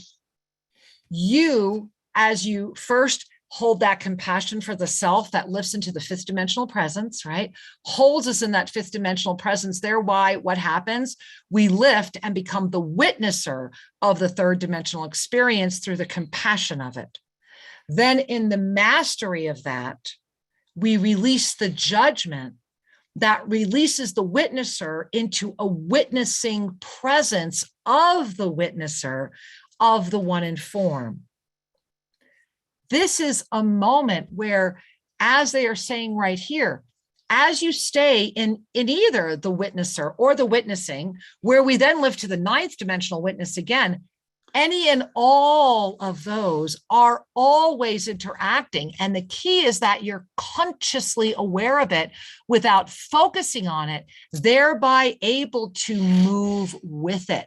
Speaker 2: You, as you first hold that compassion for the self that lifts into the fifth dimensional presence, right? Holds us in that fifth dimensional presence. Thereby, what happens? We lift and become the witnesser of the third dimensional experience through the compassion of it. Then in the mastery of that, we release the judgment that releases the witnesser into a witnessing presence of the witnesser of the one in form. This is a moment where, as they are saying right here, as you stay in either the witnesser or the witnessing, where we then live to the ninth dimensional witness again, any and all of those are always interacting. And the key is that you're consciously aware of it without focusing on it, thereby able to move with it.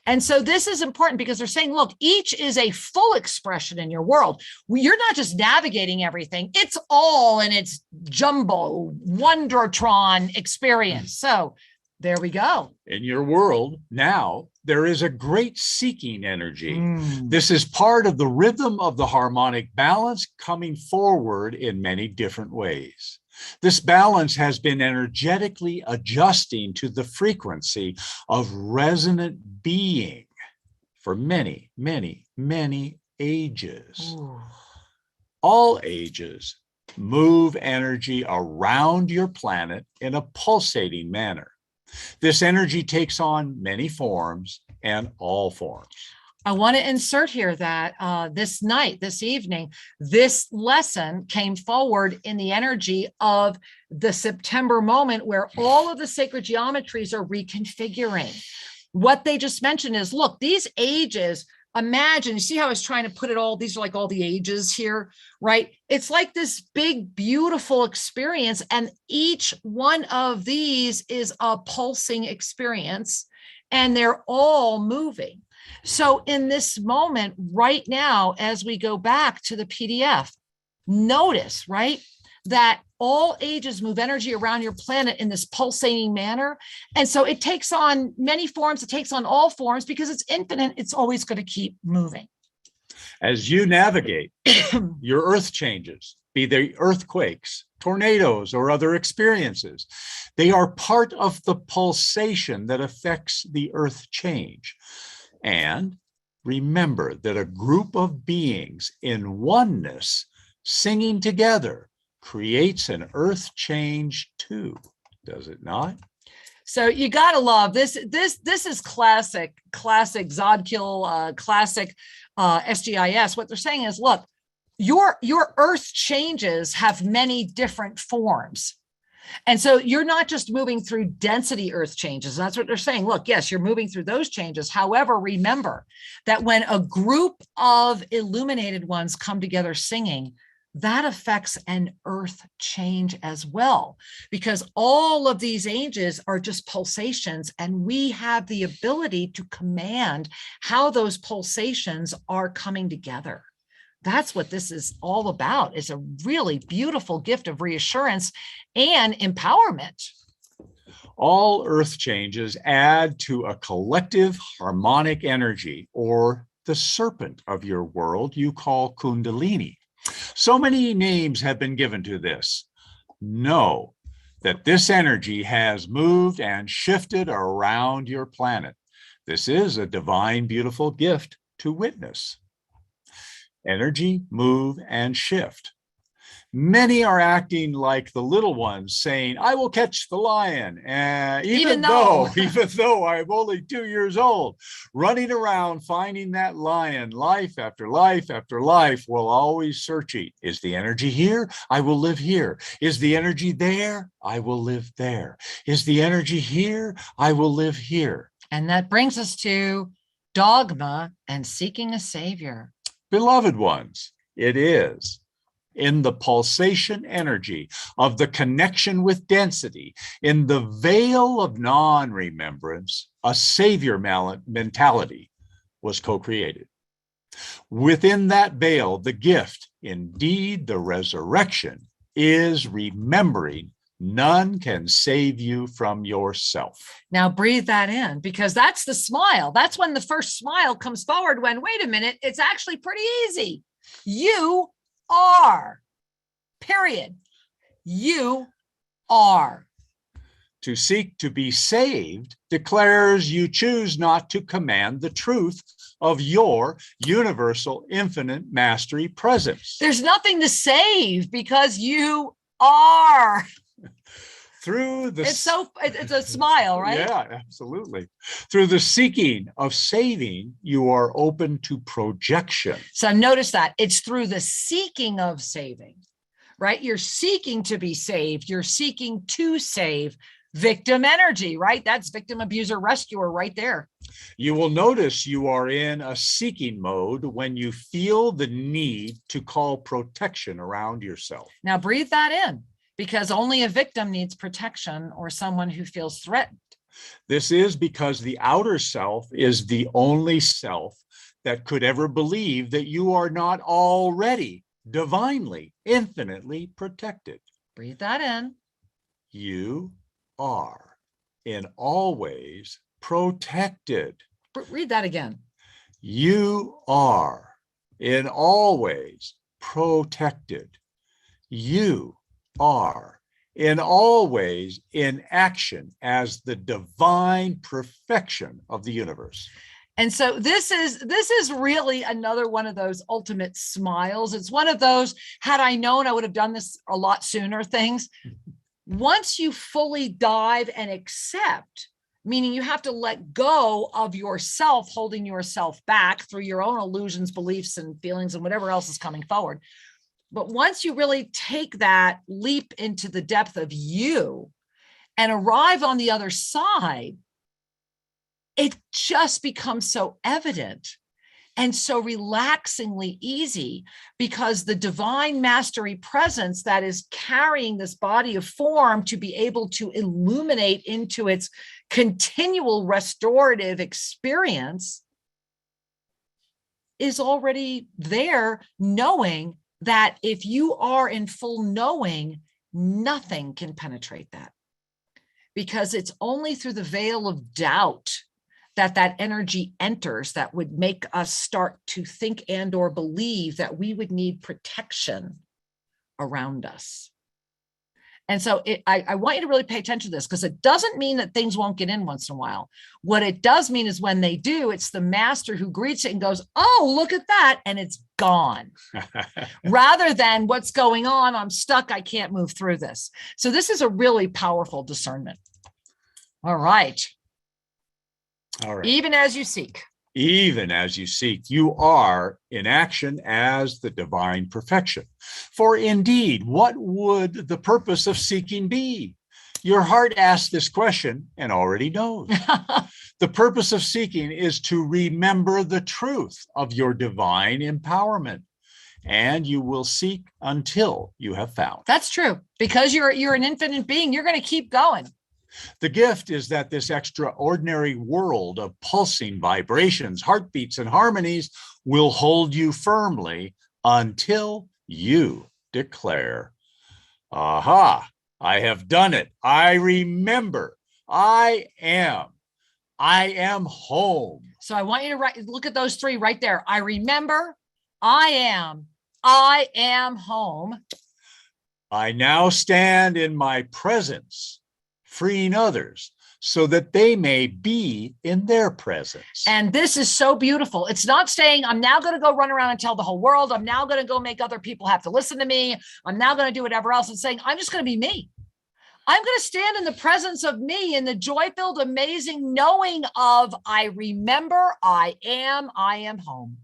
Speaker 2: And so this is important because they're saying, look, each is a full expression in your world. You're not just navigating everything. It's all in its jumbo, Wondertron experience. So there we go.
Speaker 3: In your world now, there is a great seeking energy. This is part of the rhythm of the harmonic balance coming forward in many different ways. This balance has been energetically adjusting to the frequency of resonant being for many, many, many ages.
Speaker 2: Ooh.
Speaker 3: All ages move energy around your planet in a pulsating manner. This energy takes on many forms and all forms.
Speaker 2: I want to insert here that this evening, this lesson came forward in the energy of the September moment where all of the sacred geometries are reconfiguring. What they just mentioned is, look, these ages, imagine, you see how I was trying to put it all, these are like all the ages here, right? It's like this big, beautiful experience. And each one of these is a pulsing experience, and they're all moving. So in this moment right now, as we go back to the PDF, notice, right, that all ages move energy around your planet in this pulsating manner. And so it takes on many forms, it takes on all forms because it's infinite. It's always going to keep moving.
Speaker 3: As you navigate your earth changes, be they earthquakes, tornadoes, or other experiences, they are part of the pulsation that affects the earth change. And remember that a group of beings in oneness singing together creates an earth change too, does it not?
Speaker 2: So you gotta love this. This is classic Zodkill, classic SGIS. What they're saying is, look, your earth changes have many different forms. And so you're not just moving through density earth changes. That's what they're saying. Look, yes, you're moving through those changes. However, remember that when a group of illuminated ones come together singing, that affects an earth change as well, because all of these ages are just pulsations, and we have the ability to command how those pulsations are coming together. That's what this is all about. It's a really beautiful gift of reassurance and empowerment.
Speaker 3: All earth changes add to a collective harmonic energy, or the serpent of your world you call Kundalini. So many names have been given to this. Know that this energy has moved and shifted around your planet. This is a divine, beautiful gift to witness. Energy, move, and shift. Many are acting like the little ones, saying, I will catch the lion. Even though I'm only 2 years old, running around finding that lion, life after life after life, while always searching. Is the energy here? I will live here. Is the energy there? I will live there. Is the energy here? I will live here.
Speaker 2: And that brings us to dogma and seeking a savior.
Speaker 3: Beloved ones, it is in the pulsation energy of the connection with density, in the veil of non-remembrance, a savior mentality was co-created. Within that veil, the gift, indeed the resurrection, is remembering none can save you from yourself.
Speaker 2: Now breathe that in, because that's the smile. That's when the first smile comes forward, when, wait a minute, it's actually pretty easy. You are, period. You are.
Speaker 3: To seek to be saved declares you choose not to command the truth of your universal infinite mastery presence.
Speaker 2: There's nothing to save because you are.
Speaker 3: Through the
Speaker 2: it's a smile, right?
Speaker 3: Yeah, absolutely. Through the seeking of saving, you are open to projection.
Speaker 2: So notice that it's through the seeking of saving, right? You're seeking to be saved. You're seeking to save. Victim energy, right? That's victim, abuser, rescuer right there.
Speaker 3: You will notice you are in a seeking mode when you feel the need to call protection around yourself.
Speaker 2: Now breathe that in, because only a victim needs protection, or someone who feels threatened.
Speaker 3: This is because the outer self is the only self that could ever believe that you are not already divinely, infinitely protected.
Speaker 2: Breathe that in.
Speaker 3: You are in all ways protected.
Speaker 2: Read that again.
Speaker 3: You are in all ways protected. You are in all ways in action as the divine perfection of the universe.
Speaker 2: And so this is really another one of those ultimate smiles. It's one of those, had I known I would have done this a lot sooner things. Once you fully dive and accept, meaning you have to let go of yourself, holding yourself back through your own illusions, beliefs, and feelings, and whatever else is coming forward. But once you really take that leap into the depth of you and arrive on the other side, it just becomes so evident and so relaxingly easy, because the divine mastery presence that is carrying this body of form to be able to illuminate into its continual restorative experience is already there, knowing that if you are in full knowing, nothing can penetrate that, because it's only through the veil of doubt that energy enters that would make us start to think and or believe that we would need protection around us. And so I want you to really pay attention to this, because it doesn't mean that things won't get in once in a while. What it does mean is when they do, it's the master who greets it and goes, oh, look at that, and it's gone. Rather than what's going on, I'm stuck, I can't move through this. So this is a really powerful discernment. All right.
Speaker 3: All right.
Speaker 2: Even as you seek.
Speaker 3: Even as you seek, you are in action as the divine perfection. For indeed, what would the purpose of seeking be? Your heart asks this question and already knows. The purpose of seeking is to remember the truth of your divine empowerment, and you will seek until you have found.
Speaker 2: That's true. Because you're an infinite being, you're going to keep going.
Speaker 3: The gift is that this extraordinary world of pulsing vibrations, heartbeats, and harmonies will hold you firmly until you declare, aha, I have done it. I remember. I am home.
Speaker 2: So I want you to look at those three right there. I remember, I am home.
Speaker 3: I now stand in my presence, freeing others so that they may be in their presence.
Speaker 2: And this is so beautiful. It's not saying, I'm now going to go run around and tell the whole world. I'm now going to go make other people have to listen to me. I'm now going to do whatever else. It's saying, I'm just going to be me. I'm going to stand in the presence of me in the joy-filled, amazing knowing of, I remember I am home.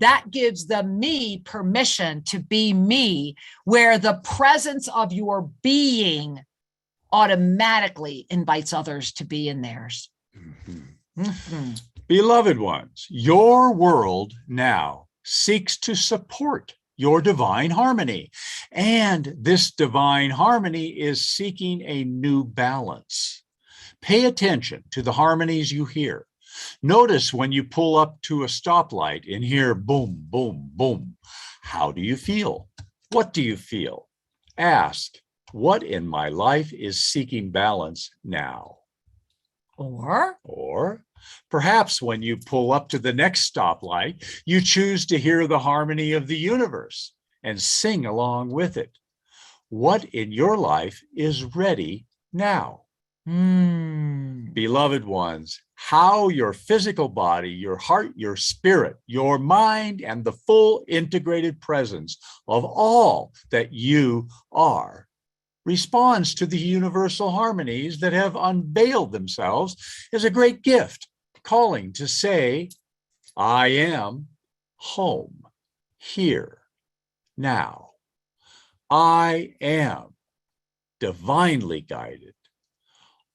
Speaker 2: That gives the me permission to be me, where the presence of your being automatically invites others to be in theirs.
Speaker 3: Beloved ones, your world now seeks to support your divine harmony. And this divine harmony is seeking a new balance. Pay attention to the harmonies you hear. Notice when you pull up to a stoplight and hear boom, boom, boom. How do you feel? What do you feel? Ask, what in my life is seeking balance now? Or perhaps when you pull up to the next stoplight, you choose to hear the harmony of the universe and sing along with it. What in your life is ready now? Beloved ones, how your physical body, your heart, your spirit, your mind, and the full integrated presence of all that you are responds to the universal harmonies that have unveiled themselves is a great gift, calling to say, I am home, here, now. I am divinely guided.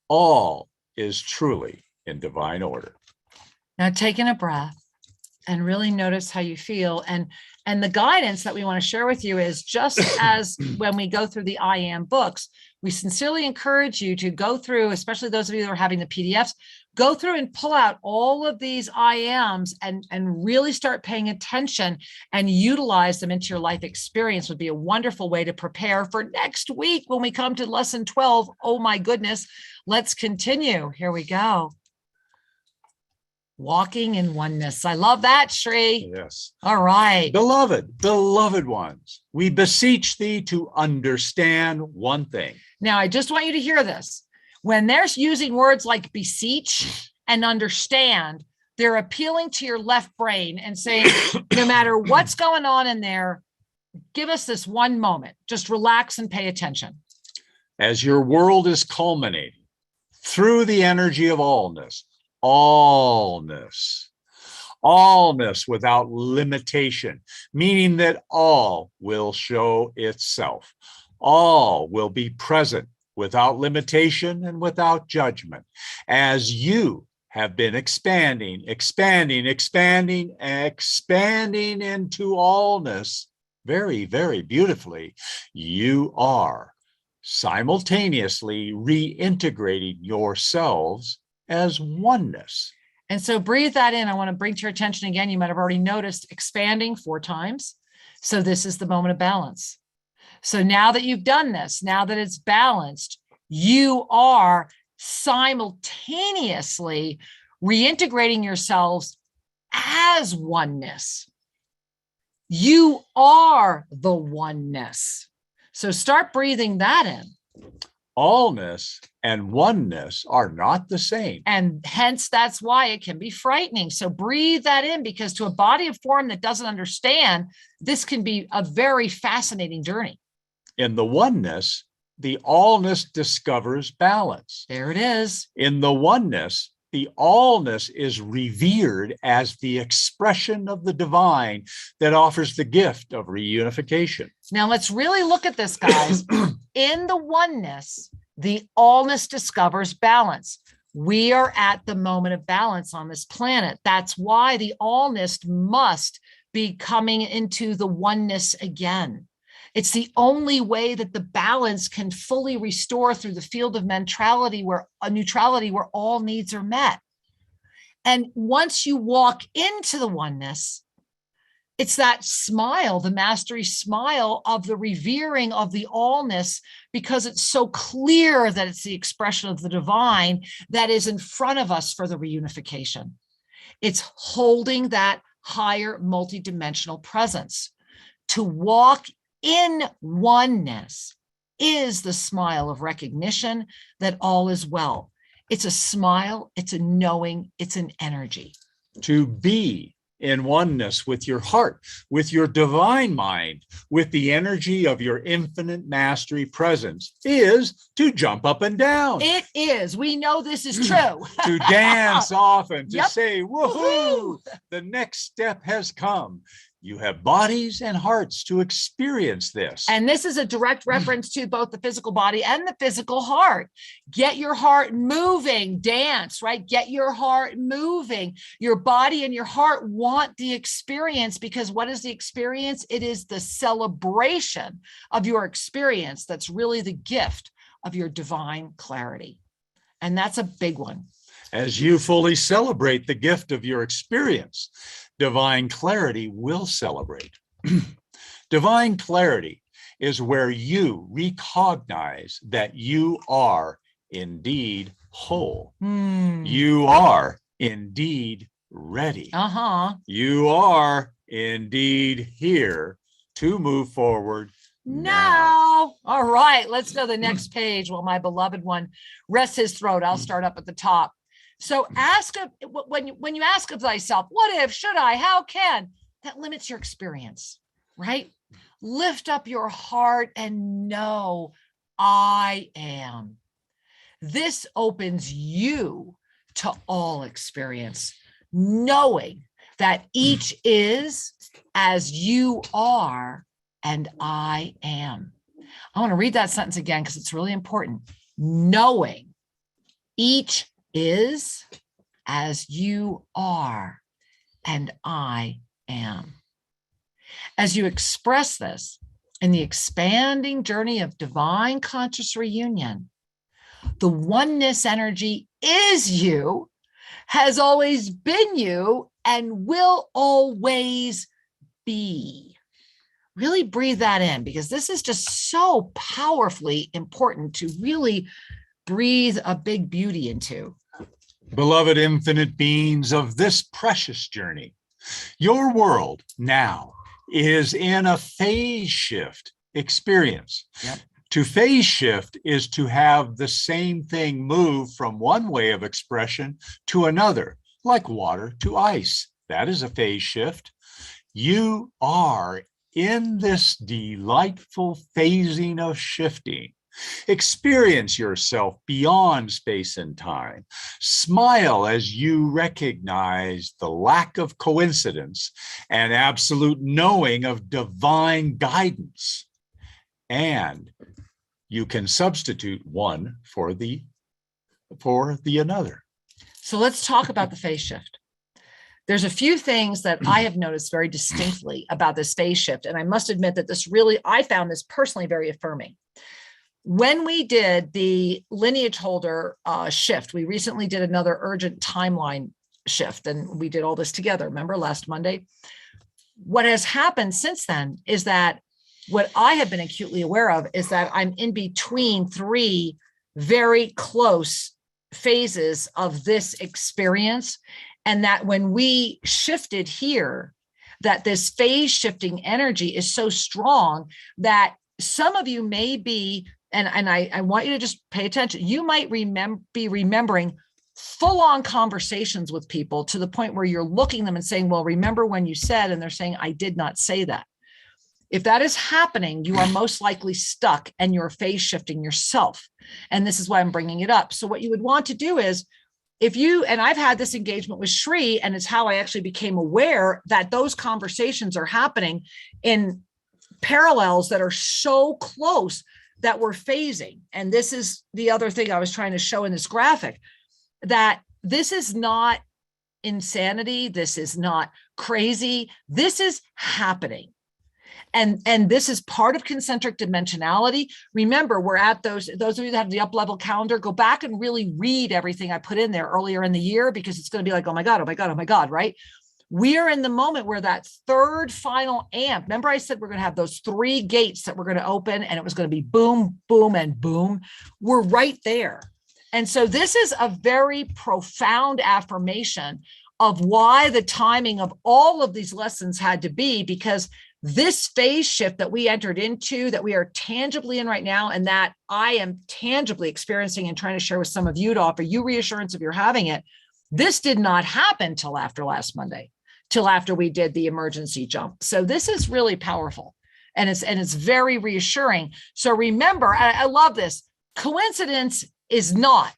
Speaker 3: All is truly in divine order.
Speaker 2: Now taking a breath and really notice how you feel. And the guidance that we want to share with you is, just as when we go through the I Am books, we sincerely encourage you to go through, especially those of you that are having the PDFs, go through and pull out all of these I Ams and really start paying attention and utilize them into your life experience. Would be a wonderful way to prepare for next week when we come to lesson 12. Oh my goodness. Let's continue. Here we go. Walking in oneness. I love that, Shri.
Speaker 3: Yes.
Speaker 2: All right.
Speaker 3: Beloved ones, we beseech thee to understand one thing.
Speaker 2: Now, I just want you to hear this. When they're using words like beseech and understand, they're appealing to your left brain and saying, no matter what's going on in there, give us this one moment. Just relax and pay attention.
Speaker 3: As your world is culminating through the energy of allness, allness without limitation, meaning that all will show itself. All will be present without limitation and without judgment. As you have been expanding into allness very, very beautifully, you are simultaneously reintegrating yourselves as oneness.
Speaker 2: And so breathe that in. I want to bring to your attention again, you might have already noticed expanding 4 times. So this is the moment of balance. So now that you've done this, now that it's balanced, you are simultaneously reintegrating yourselves as oneness. You are the oneness. So start breathing that in.
Speaker 3: Allness and oneness are not the same.
Speaker 2: And hence, that's why it can be frightening. So breathe that in, because to a body of form that doesn't understand, this can be a very fascinating journey.
Speaker 3: In the oneness, the allness discovers balance.
Speaker 2: There it is.
Speaker 3: In the oneness, the allness is revered as the expression of the divine that offers the gift of reunification.
Speaker 2: Now let's really look at this, guys. In the oneness, the allness discovers balance. We are at the moment of balance on this planet. That's why the allness must be coming into the oneness again. It's the only way that the balance can fully restore through the field of neutrality where all needs are met. And once you walk into the oneness, it's that smile, the mastery smile of the revering of the allness, because it's so clear that it's the expression of the divine that is in front of us for the reunification. It's holding that higher multidimensional presence. To walk in oneness is the smile of recognition that all is well. It's a smile. It's a knowing. It's an energy.
Speaker 3: To be in oneness with your heart, with your divine mind, with the energy of your infinite mastery presence is to jump up and down.
Speaker 2: It is. We know this is true.
Speaker 3: To dance often, to
Speaker 2: Yep.
Speaker 3: say, woohoo, the next step has come. You have bodies and hearts to experience this.
Speaker 2: And this is a direct reference to both the physical body and the physical heart. Get your heart moving, dance, right? Get your heart moving. Your body and your heart want the experience, because what is the experience? It is the celebration of your experience. That's really the gift of your divine clarity. And that's a big one.
Speaker 3: As you fully celebrate the gift of your experience, divine clarity will celebrate. Divine clarity is where you recognize that you are indeed whole. You are indeed ready. You are indeed here to move forward
Speaker 2: now. All right, let's go to the next page while my beloved one rests his throat. I'll start up at the top. So when you ask of thyself, what if, should I, how can, that limits your experience, right? Lift up your heart and know I am. This opens you to all experience, knowing that each is as you are and I am. I want to read that sentence again because it's really important. Knowing each is as you are and I am. As you express this in the expanding journey of divine conscious reunion, the oneness energy is you, has always been you, and will always be. Really breathe that in, because this is just so powerfully important to really breathe a big beauty into.
Speaker 3: Beloved infinite beings of this precious journey, your world now is in a phase shift experience.
Speaker 2: Yep.
Speaker 3: To phase shift is to have the same thing move from one way of expression to another, like water to ice. That is a phase shift. You are in this delightful phasing of shifting. Experience yourself beyond space and time. Smile as you recognize the lack of coincidence and absolute knowing of divine guidance. And you can substitute one for the another.
Speaker 2: So let's talk about the phase shift. There's a few things that I have noticed very distinctly about this phase shift. And I must admit that I found this personally very affirming. When we did the lineage holder shift, we recently did another urgent timeline shift, and we did all this together. Remember last Monday? What has happened since then is that what I have been acutely aware of is that I'm in between three very close phases of this experience. And that when we shifted here, that this phase shifting energy is so strong that some of you may be, and I want you to just pay attention, you might be remembering full-on conversations with people to the point where you're looking at them and saying, well, remember when you said, and they're saying, I did not say that. If that is happening, you are most likely stuck and you're phase shifting yourself. And this is why I'm bringing it up. So what you would want to do is, and I've had this engagement with Shri, and it's how I actually became aware that those conversations are happening in parallels that are so close that we're phasing. And this is the other thing I was trying to show in this graphic, that this is not insanity. This is not crazy. This is happening. And this is part of concentric dimensionality. Remember, we're at those of you that have the up level calendar, go back and really read everything I put in there earlier in the year, because it's going to be like, oh my God, oh my God, oh my God, right? We are in the moment where that third final amp, remember I said we're going to have those three gates that we're going to open, and it was going to be boom, boom, and boom. We're right there. And so this is a very profound affirmation of why the timing of all of these lessons had to be, because This phase shift that we entered into, that we are tangibly in right now, and that I am tangibly experiencing and trying to share with some of you to offer you reassurance if you're having it, this did not happen till after last Monday, till after we did the emergency jump. So this is really powerful, and it's very reassuring. So remember, I love this. Coincidence is not.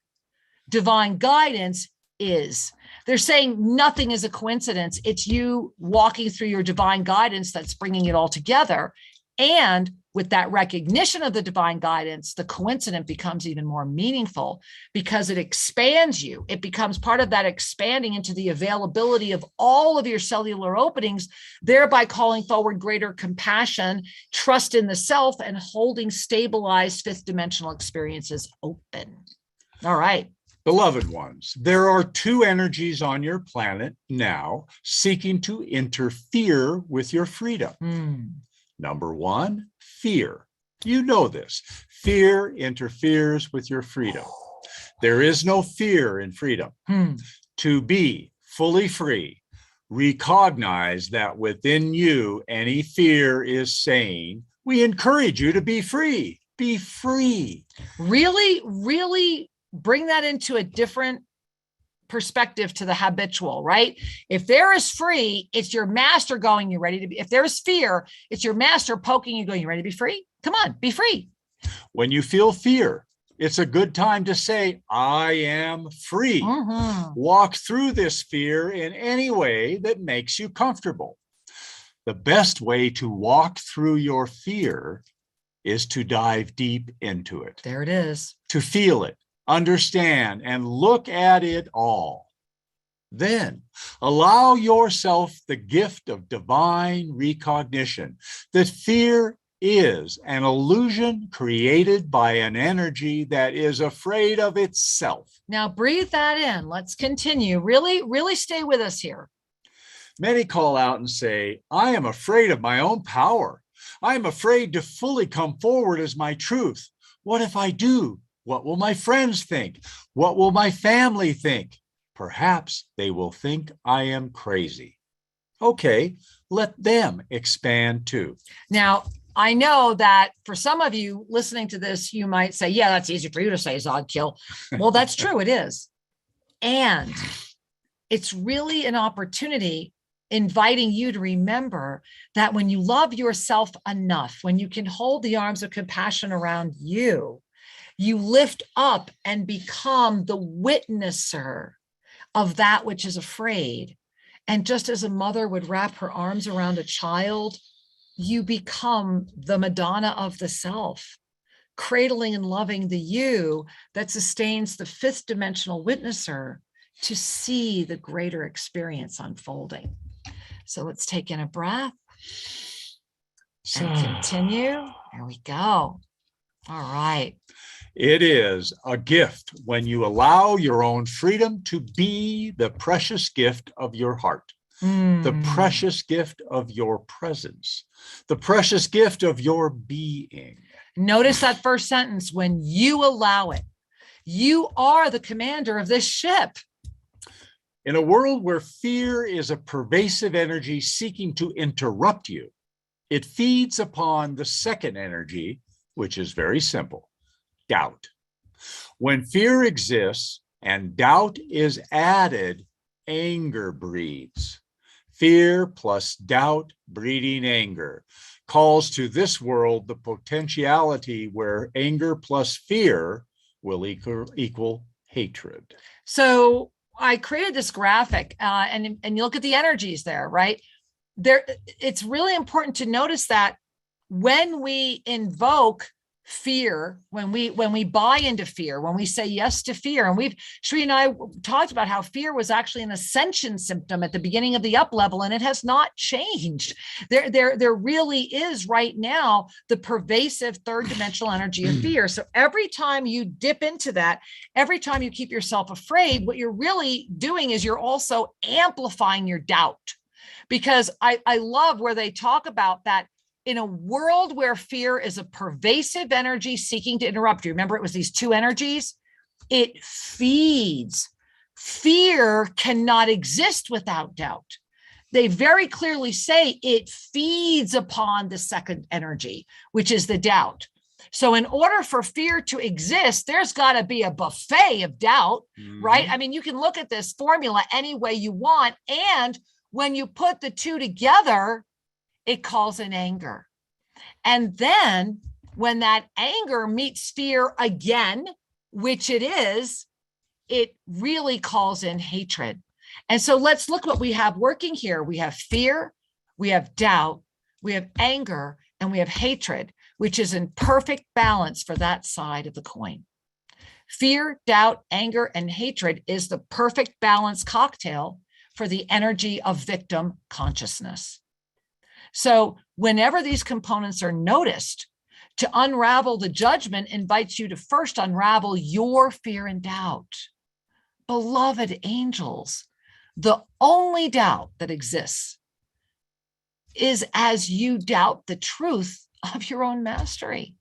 Speaker 2: Divine guidance is. They're saying nothing is a coincidence. It's you walking through your divine guidance that's bringing it all together. And with that recognition of the divine guidance, the coincidence becomes even more meaningful because it expands you. It becomes part of that expanding into the availability of all of your cellular openings, thereby calling forward greater compassion, trust in the self, and holding stabilized fifth dimensional experiences open. All right.
Speaker 3: Beloved ones, there are two energies on your planet now seeking to interfere with your freedom. Number one, fear. You know this. Fear interferes with your freedom. There is no fear in freedom. To be fully free, recognize that within you, any fear is saying, we encourage you to be free. Be free.
Speaker 2: Really, really bring that into a different perspective to the habitual, right? If there is free, it's your master going, you ready to be. If there is fear, it's your master poking you, going, you ready to be free? Come on, be free.
Speaker 3: When you feel fear, it's a good time to say, I am free. Walk through this fear in any way that makes you comfortable. The best way to walk through your fear is to dive deep into it.
Speaker 2: There it is.
Speaker 3: To feel it, understand, and look at it all. Then allow yourself the gift of divine recognition that fear is an illusion created by an energy that is afraid of itself.
Speaker 2: Now breathe that in. Let's continue. Really, really stay with us here.
Speaker 3: Many call out and say, I am afraid of my own power. I am afraid to fully come forward as my truth. What if I do? What will my friends think? What will my family think? Perhaps they will think I am crazy. Okay, let them expand too.
Speaker 2: Now, I know that for some of you listening to this, you might say, yeah, that's easy for you to say, Zodkill. Well, that's true. It is. And it's really an opportunity inviting you to remember that when you love yourself enough, when you can hold the arms of compassion around you, you lift up and become the witnesser of that which is afraid. And just as a mother would wrap her arms around a child, you become the Madonna of the self, cradling and loving the you that sustains the fifth dimensional witnesser to see the greater experience unfolding. So let's take in a breath and continue. There we go. All right.
Speaker 3: It is a gift when you allow your own freedom to be the precious gift of your heart, the precious gift of your presence, the precious gift of your being.
Speaker 2: Notice that first sentence, when you allow it, you are the commander of this ship.
Speaker 3: In a world where fear is a pervasive energy seeking to interrupt you, it feeds upon the second energy, which is very simple. Doubt. When fear exists and doubt is added, anger breeds. Fear plus doubt breeding anger calls to this world the potentiality where anger plus fear will equal hatred.
Speaker 2: So I created this graphic and you look at the energies there, right? There, it's really important to notice that when we invoke fear, when we buy into fear, when we say yes to fear, and Shri and I talked about how fear was actually an ascension symptom at the beginning of the up level, and it has not changed. There really is right now the pervasive third dimensional energy of fear. So every time you dip into that, every time you keep yourself afraid, what you're really doing is you're also amplifying your doubt. Because I love where they talk about that. In a world where fear is a pervasive energy seeking to interrupt you, remember it was these two energies, it feeds. Fear cannot exist without doubt. they very clearly say it feeds upon the second energy, which is the doubt. So in order for fear to exist, there's got to be a buffet of doubt, right? I mean, you can look at this formula any way you want. And when you put the two together, it calls in anger. And then when that anger meets fear again, which it is, it really calls in hatred. And so let's look what we have working here. We have fear, we have doubt, we have anger, and we have hatred, which is in perfect balance for that side of the coin. Fear, doubt, anger, and hatred is the perfect balance cocktail for the energy of victim consciousness. So whenever these components are noticed, to unravel the judgment invites you to first unravel your fear and doubt. Beloved angels, the only doubt that exists is as you doubt the truth of your own mastery.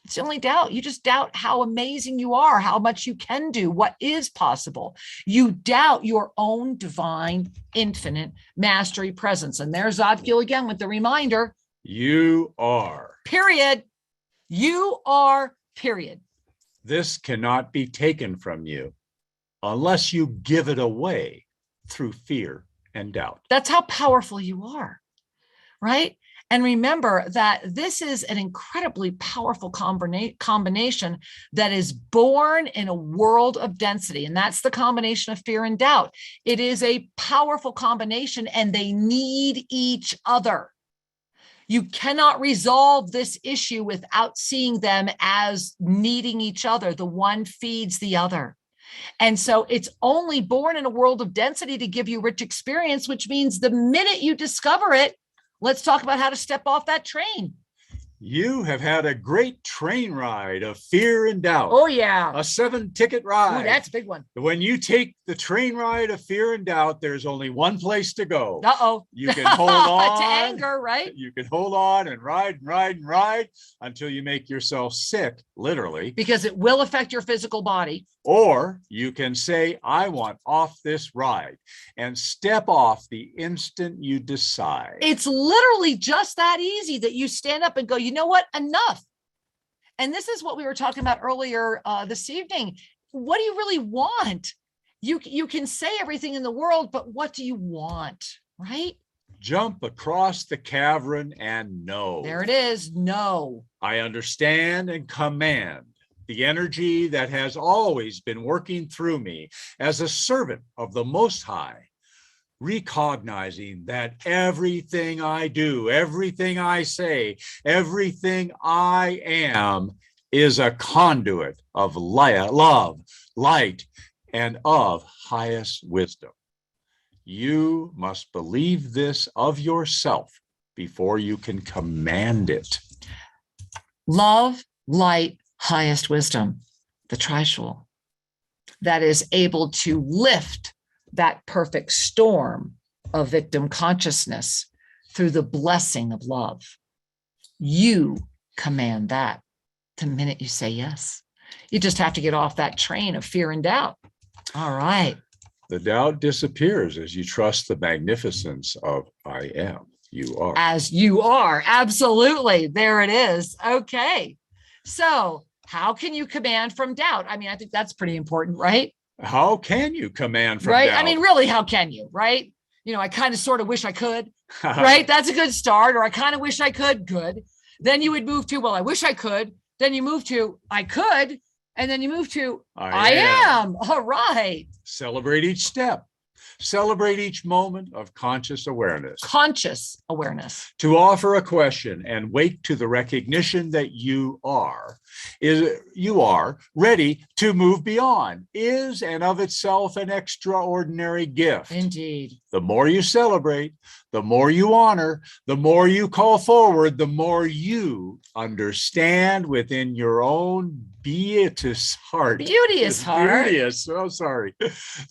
Speaker 2: It's the only doubt. You just doubt how amazing you are, how much you can do, what is possible. You doubt your own divine, infinite mastery presence. And there's Zadkiel again with the reminder.
Speaker 3: You are.
Speaker 2: Period. You are, period.
Speaker 3: This cannot be taken from you unless you give it away through fear and doubt.
Speaker 2: That's how powerful you are, right? And remember that this is an incredibly powerful combination that is born in a world of density. And that's the combination of fear and doubt. It is a powerful combination and they need each other. You cannot resolve this issue without seeing them as needing each other. The one feeds the other. And so it's only born in a world of density to give you rich experience, which means the minute you discover it, let's talk about how to step off that train.
Speaker 3: You have had a great train ride of fear and doubt.
Speaker 2: Oh, yeah.
Speaker 3: A 7-ticket ride.
Speaker 2: Ooh, that's a big one.
Speaker 3: When you take the train ride of fear and doubt, there's only one place to go.
Speaker 2: Uh-oh.
Speaker 3: You can hold on.
Speaker 2: To anger, right?
Speaker 3: You can hold on and ride and ride and ride until you make yourself sick, literally.
Speaker 2: Because it will affect your physical body.
Speaker 3: Or you can say, I want off this ride and step off the instant you decide.
Speaker 2: It's literally just that easy that you stand up and go, you know what? Enough. And this is what we were talking about earlier this evening. What do you really want? You can say everything in the world, but what do you want? Right?
Speaker 3: Jump across the cavern and know.
Speaker 2: There it is. No.
Speaker 3: I understand and command the energy that has always been working through me as a servant of the Most High, recognizing that everything I do, everything I say, everything I am is a conduit of love, light, and of highest wisdom. You must believe this of yourself before you can command it.
Speaker 2: Love, light, highest wisdom, the Trishul, that is able to lift that perfect storm of victim consciousness through the blessing of love. You command that the minute you say yes. You just have to get off that train of fear and doubt. All right.
Speaker 3: The doubt disappears as you trust the magnificence of I am. You are.
Speaker 2: As you are. Absolutely. There it is. Okay. So how can you command from doubt? I mean, I think that's pretty important, right?
Speaker 3: How can you command from
Speaker 2: right?
Speaker 3: doubt?
Speaker 2: I mean, really, how can you, right? You know, I kind of sort of wish I could, right? That's a good start. Or I kind of wish I could. Good. Then you would move to, well, I wish I could. Then you move to, I could. And then you move to, I am. All right.
Speaker 3: Celebrate each step. Celebrate each moment of conscious awareness.
Speaker 2: Conscious awareness.
Speaker 3: To offer a question and wake to the recognition that you are ready to move beyond, is and of itself an extraordinary gift.
Speaker 2: Indeed.
Speaker 3: The more you celebrate, the more you honor, the more you call forward, the more you understand within your own beauteous heart.
Speaker 2: Beauteous heart.
Speaker 3: Beauteous. Oh, sorry.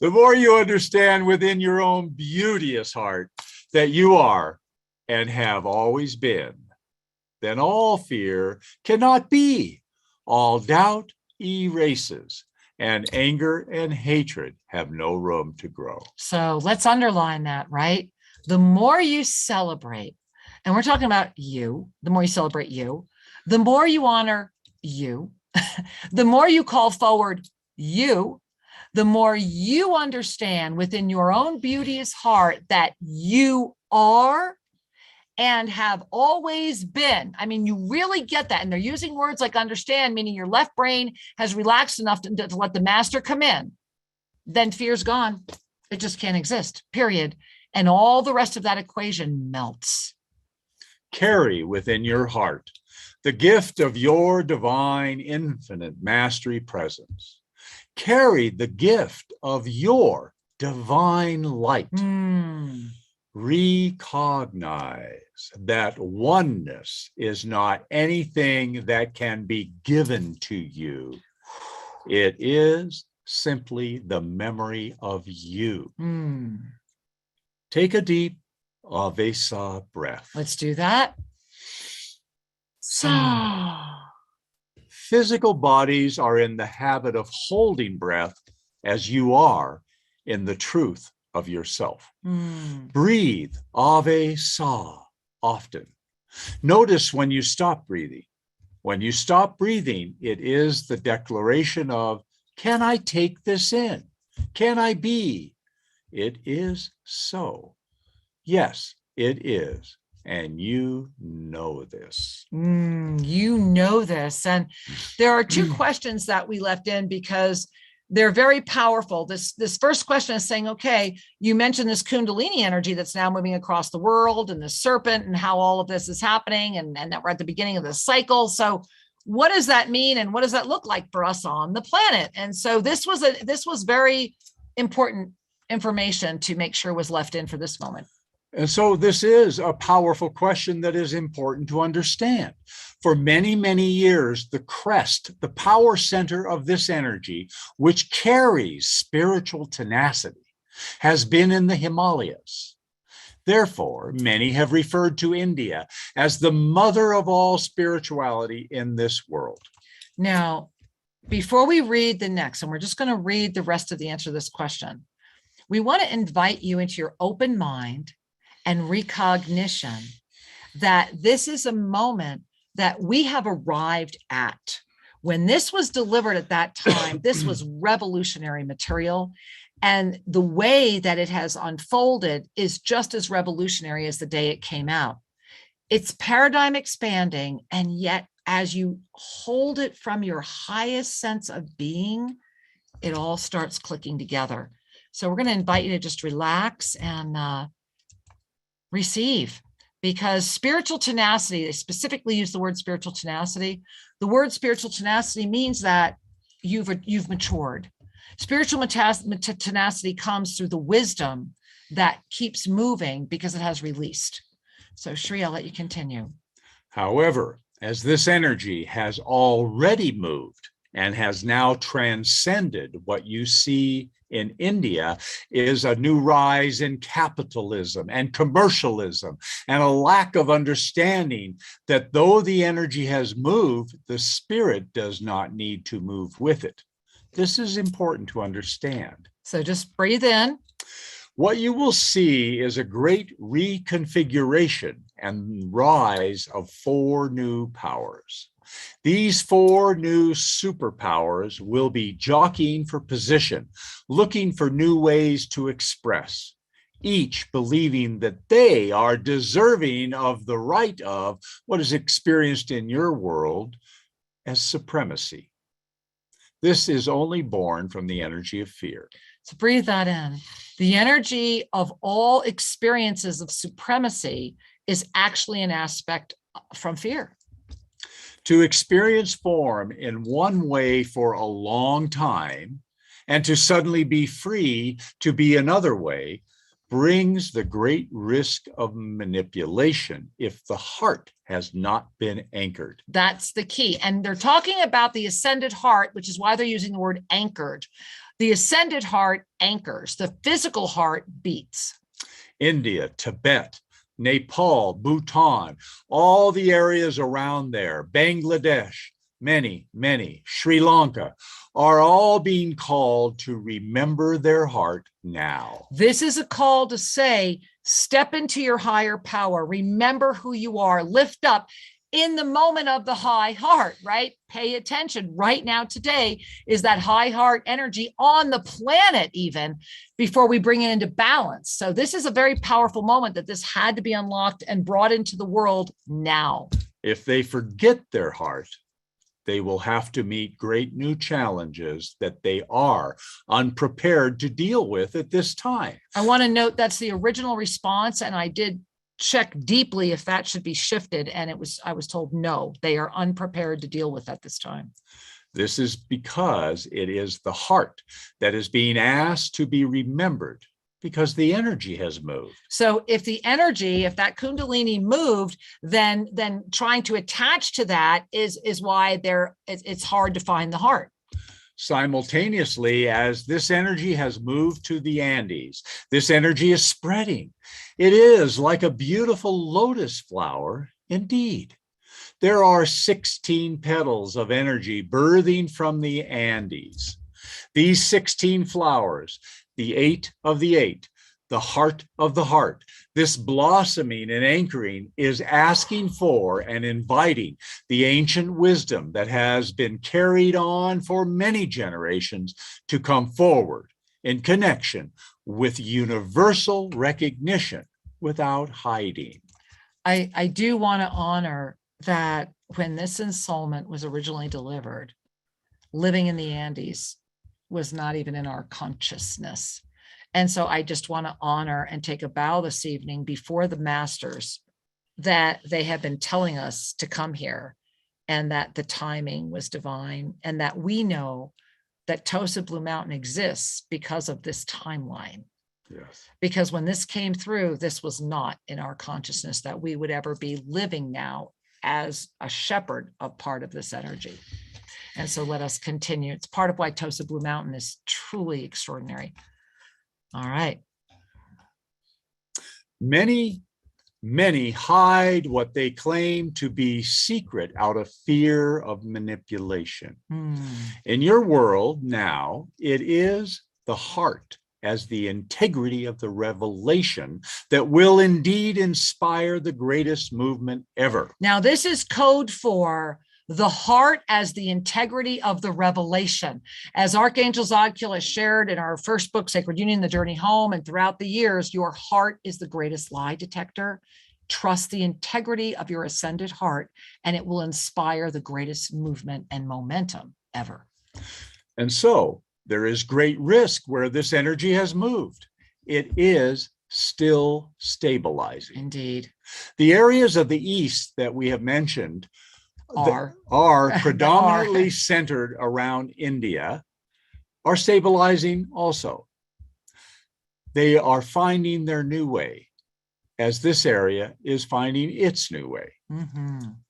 Speaker 3: The more you understand within your own beauteous heart that you are and have always been, then all fear cannot be. All doubt erases, and anger and hatred have no room to grow.
Speaker 2: So let's underline that, right? The more you celebrate, and we're talking about you, the more you celebrate you, the more you honor you, the more you call forward you, the more you understand within your own beauteous heart that you are and have always been. I mean, you really get that. And they're using words like understand, meaning your left brain has relaxed enough to let the master come in. Then fear's gone. It just can't exist, period. And all the rest of that equation melts.
Speaker 3: Carry within your heart the gift of your divine infinite mastery presence. Carry the gift of your divine light. Recognize that oneness is not anything that can be given to you. It is simply the memory of you. Take a deep Avesa breath.
Speaker 2: Let's do that.
Speaker 3: Physical bodies are in the habit of holding breath as you are in the truth of yourself. Breathe Avesa often. Notice when you stop breathing. When you stop breathing, it is the declaration of, can I take this in? Can I be? It is so. Yes, it is. And you know this.
Speaker 2: You know this. And there are two questions that we left in because they're very powerful. This first question is saying, okay, you mentioned this Kundalini energy that's now moving across the world and the serpent and how all of this is happening and that we're at the beginning of the cycle. So what does that mean? And what does that look like for us on the planet? And so this was very important information to make sure was left in for this moment.
Speaker 3: And so this is a powerful question that is important to understand. For many, many years, the crest, the power center of this energy, which carries spiritual tenacity, has been in the Himalayas. Therefore, many have referred to India as the mother of all spirituality in this world.
Speaker 2: Now, before we read the next, and we're just going to read the rest of the answer to this question, we want to invite you into your open mind and recognition that this is a moment that we have arrived at. When this was delivered at that time, this was revolutionary material. And the way that it has unfolded is just as revolutionary as the day it came out. It's paradigm expanding. And yet, as you hold it from your highest sense of being, it all starts clicking together. So we're going to invite you to just relax and receive, because spiritual tenacity, they specifically use the word spiritual tenacity. The word spiritual tenacity means that you've matured. Spiritual tenacity comes through the wisdom that keeps moving because it has released. So Shri, I'll let you continue.
Speaker 3: However, as this energy has already moved and has now transcended what you see in India is a new rise in capitalism and commercialism and a lack of understanding that though the energy has moved, the spirit does not need to move with it. This is important to understand.
Speaker 2: So just breathe in.
Speaker 3: What you will see is a great reconfiguration and rise of 4 new powers. These 4 new superpowers will be jockeying for position, looking for new ways to express, each believing that they are deserving of the right of what is experienced in your world as supremacy. This is only born from the energy of fear.
Speaker 2: So breathe that in. The energy of all experiences of supremacy is actually an aspect from fear.
Speaker 3: To experience form in one way for a long time and to suddenly be free to be another way brings the great risk of manipulation if the heart has not been anchored.
Speaker 2: That's the key. And they're talking about the ascended heart, which is why they're using the word anchored. The ascended heart anchors, the physical heart beats.
Speaker 3: India, Tibet, Nepal, Bhutan, all the areas around there, Bangladesh, many, Sri Lanka, are all being called to remember their heart now.
Speaker 2: This is a call to say, step into your higher power. Remember who you are. Lift up in the moment of the high heart, right? Pay attention. Right now, today is that high heart energy on the planet, even before we bring it into balance. So this is a very powerful moment that this had to be unlocked and brought into the world now.
Speaker 3: If they forget their heart, they will have to meet great new challenges that they are unprepared to deal with at this time.
Speaker 2: I want to note that's the original response, and I did check deeply if that should be shifted, and I was told no, they are unprepared to deal with at this time.
Speaker 3: This is because it is the heart that is being asked to be remembered, because the energy has moved.
Speaker 2: So if that Kundalini moved, then trying to attach to that is why it's hard to find the heart.
Speaker 3: Simultaneously, as this energy has moved to the Andes, this energy is spreading. It is like a beautiful lotus flower indeed. There are 16 petals of energy birthing from the Andes. These 16 flowers, the 8 of the 8, the heart of the heart, this blossoming and anchoring is asking for and inviting the ancient wisdom that has been carried on for many generations to come forward in connection with universal recognition without hiding.
Speaker 2: I do want to honor that when this ensoulment was originally delivered, living in the Andes was not even in our consciousness. And so I just want to honor and take a bow this evening before the masters that they have been telling us to come here, and that the timing was divine, and that we know that Tosa Blue Mountain exists because of this timeline.
Speaker 3: Yes.
Speaker 2: Because when this came through, this was not in our consciousness that we would ever be living now as a shepherd of part of this energy. And so let us continue. It's part of why Tosa Blue Mountain is truly extraordinary. All right.
Speaker 3: Many hide what they claim to be secret out of fear of manipulation. In your world now, it is the heart as the integrity of the revelation that will indeed inspire the greatest movement ever.
Speaker 2: Now, this is code for the heart as the integrity of the revelation. As Archangel Zadkiel shared in our first book, Sacred Union, The Journey Home, and throughout the years, your heart is the greatest lie detector. Trust the integrity of your ascended heart, and it will inspire the greatest movement and momentum ever.
Speaker 3: And so there is great risk where this energy has moved. It is still stabilizing.
Speaker 2: Indeed.
Speaker 3: The areas of the East that we have mentioned are predominantly centered around India, are stabilizing also. They are finding their new way, as this area is finding its new way.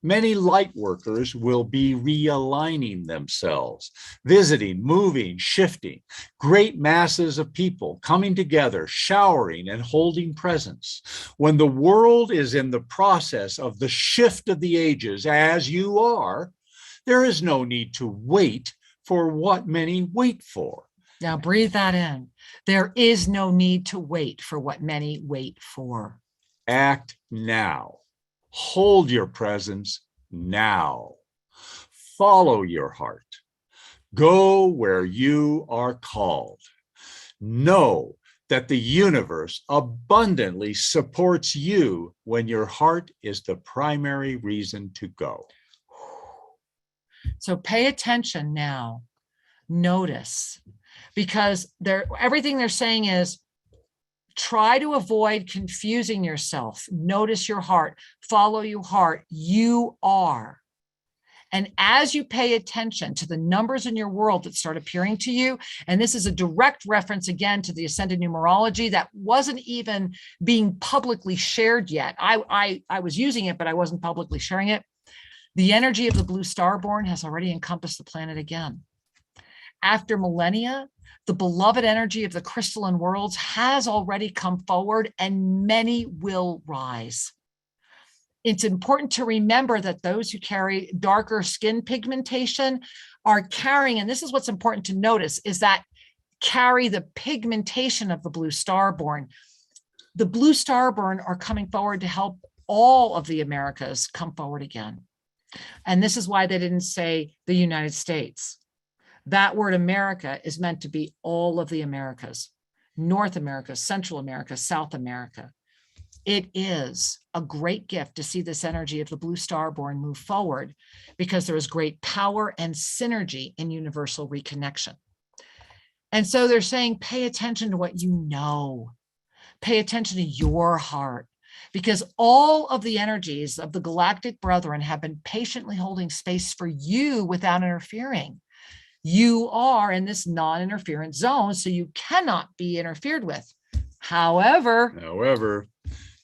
Speaker 3: Many light workers will be realigning themselves, visiting, moving, shifting, great masses of people coming together, showering and holding presence. When the world is in the process of the shift of the ages, as you are, there is no need to wait for what many wait for.
Speaker 2: Now breathe that in. There is no need to wait for what many wait for.
Speaker 3: Act now. Hold your presence now. Follow your heart. Go where you are called. Know that the universe abundantly supports you when your heart is the primary reason to go.
Speaker 2: So pay attention now. Notice, because everything they're saying is, try to avoid confusing yourself. Notice your heart. Follow your heart. You are. And as you pay attention to the numbers in your world that start appearing to you, and this is a direct reference again to the ascended numerology that wasn't even being publicly shared yet. I was using it, but I wasn't publicly sharing it. The energy of the blue starborn has already encompassed the planet again. After millennia, the beloved energy of the crystalline worlds has already come forward, and many will rise. it's important to remember that those who carry darker skin pigmentation are carrying, and this is what's important to notice, is that carry the pigmentation of the blue starborn. The blue starborn are coming forward to help all of the Americas come forward again. And this is why they didn't say the United States. That word America is meant to be all of the Americas, North America, Central America, South America. It is a great gift to see this energy of the blue starborn move forward, because there is great power and synergy in universal reconnection. And so they're saying, pay attention to what you know. Pay attention to your heart, because all of the energies of the galactic brethren have been patiently holding space for you without interfering. You are in this non-interference zone, so you cannot be interfered with. However,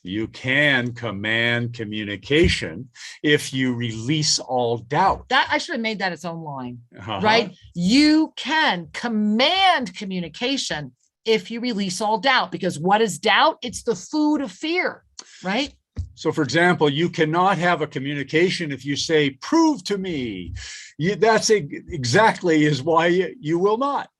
Speaker 3: you can command communication if you release all doubt.
Speaker 2: That I should have made that its own line, right? You can command communication if you release all doubt, because what is doubt? It's the food of fear, right?
Speaker 3: So, for example, you cannot have a communication if you say, prove to me. That's exactly is why you will not.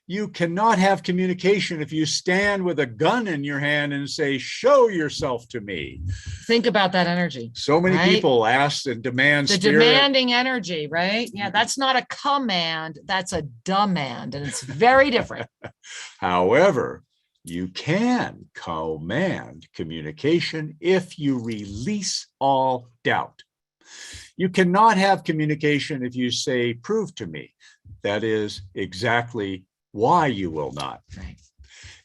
Speaker 3: You cannot have communication if you stand with a gun in your hand and say, show yourself to me.
Speaker 2: Think about that energy.
Speaker 3: So many people ask and demand
Speaker 2: the
Speaker 3: spirit.
Speaker 2: Demanding energy, right? Yeah, that's not a command, that's a demand, and it's very different.
Speaker 3: However, you can command communication if you release all doubt. You cannot have communication if you say, prove to me. That is exactly why you will not.
Speaker 2: Right.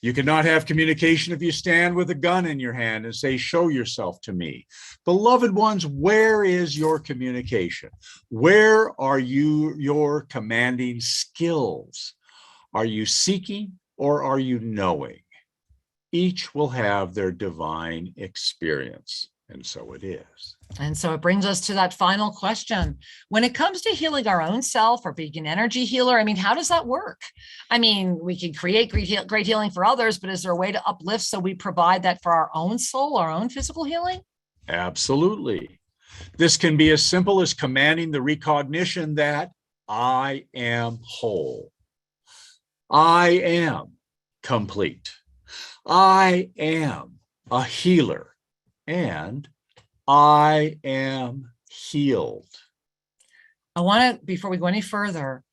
Speaker 3: You cannot have communication if you stand with a gun in your hand and say, show yourself to me. Beloved ones, where is your communication? Where are your commanding skills? Are you seeking or are you knowing? Each will have their divine experience. And so it is.
Speaker 2: And so it brings us to that final question. When it comes to healing our own self or being an energy healer, I mean, how does that work? I mean, we can create great healing for others, but is there a way to uplift so we provide that for our own soul, our own physical healing?
Speaker 3: Absolutely. This can be as simple as commanding the recognition that I am whole. I am complete. I am a healer. And I am healed.
Speaker 2: I want to, before we go any further,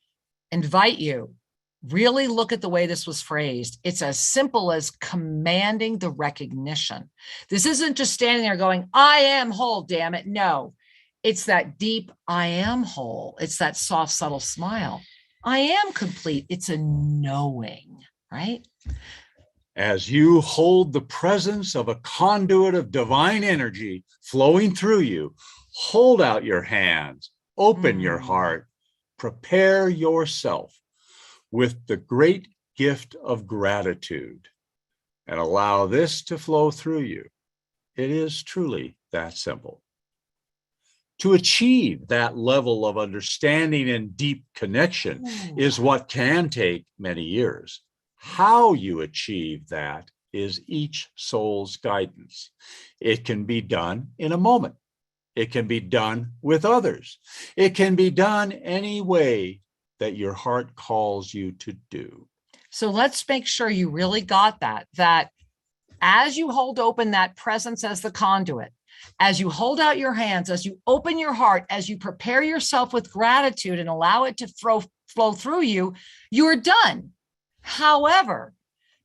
Speaker 2: invite you, really look at the way this was phrased. It's as simple as commanding the recognition. This isn't just standing there going, I am whole, damn it. No, it's that deep, I am whole. It's that soft, subtle smile. I am complete. It's a knowing, right?
Speaker 3: As you hold the presence of a conduit of divine energy flowing through you, hold out your hands, open your heart, prepare yourself with the great gift of gratitude, and allow this to flow through you. It is truly that simple. To achieve that level of understanding and deep connection is what can take many years. How you achieve that is each soul's guidance. It can be done in a moment. It can be done with others. It can be done any way that your heart calls you to do.
Speaker 2: So let's make sure you really got that as you hold open that presence as the conduit, as you hold out your hands, as you open your heart, as you prepare yourself with gratitude and allow it to flow through you, you're done. However,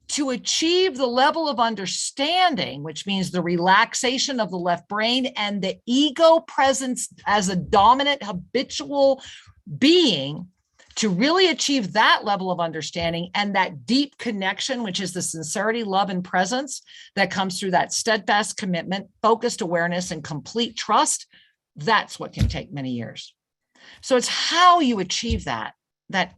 Speaker 2: to achieve the level of understanding, which means the relaxation of the left brain and the ego presence as a dominant habitual being, to really achieve that level of understanding and that deep connection, which is the sincerity, love, and presence that comes through that steadfast commitment, focused awareness, and complete trust, that's what can take many years. So it's how you achieve that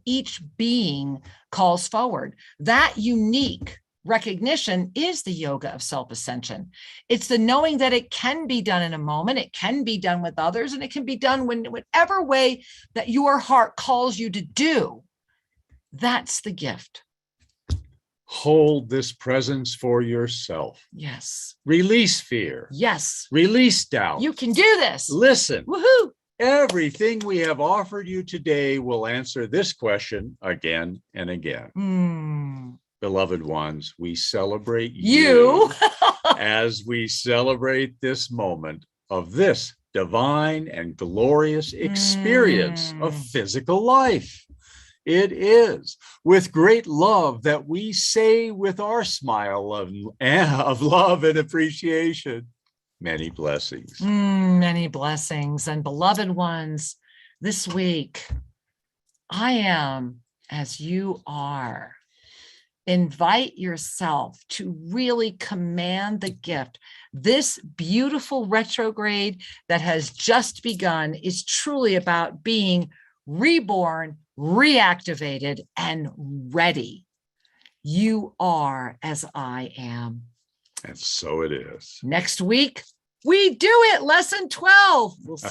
Speaker 2: each being calls forward. That unique recognition is the yoga of self-ascension. It's the knowing that it can be done in a moment, it can be done with others, and it can be done whatever way that your heart calls you to do. That's the gift.
Speaker 3: Hold this presence for yourself.
Speaker 2: Yes.
Speaker 3: Release fear.
Speaker 2: Yes.
Speaker 3: Release doubt.
Speaker 2: You can do this.
Speaker 3: Listen.
Speaker 2: Woohoo.
Speaker 3: Everything we have offered you today will answer this question again and again. Beloved ones, we celebrate you as we celebrate this moment of this divine and glorious experience of physical life. It is with great love that we say with our smile of love and appreciation, many blessings.
Speaker 2: Many blessings. And beloved ones, this week, I am as you are. Invite yourself to really command the gift. This beautiful retrograde that has just begun is truly about being reborn, reactivated, and ready. You are as I am.
Speaker 3: And so it is.
Speaker 2: Next week, we do it. Lesson 12. We'll see.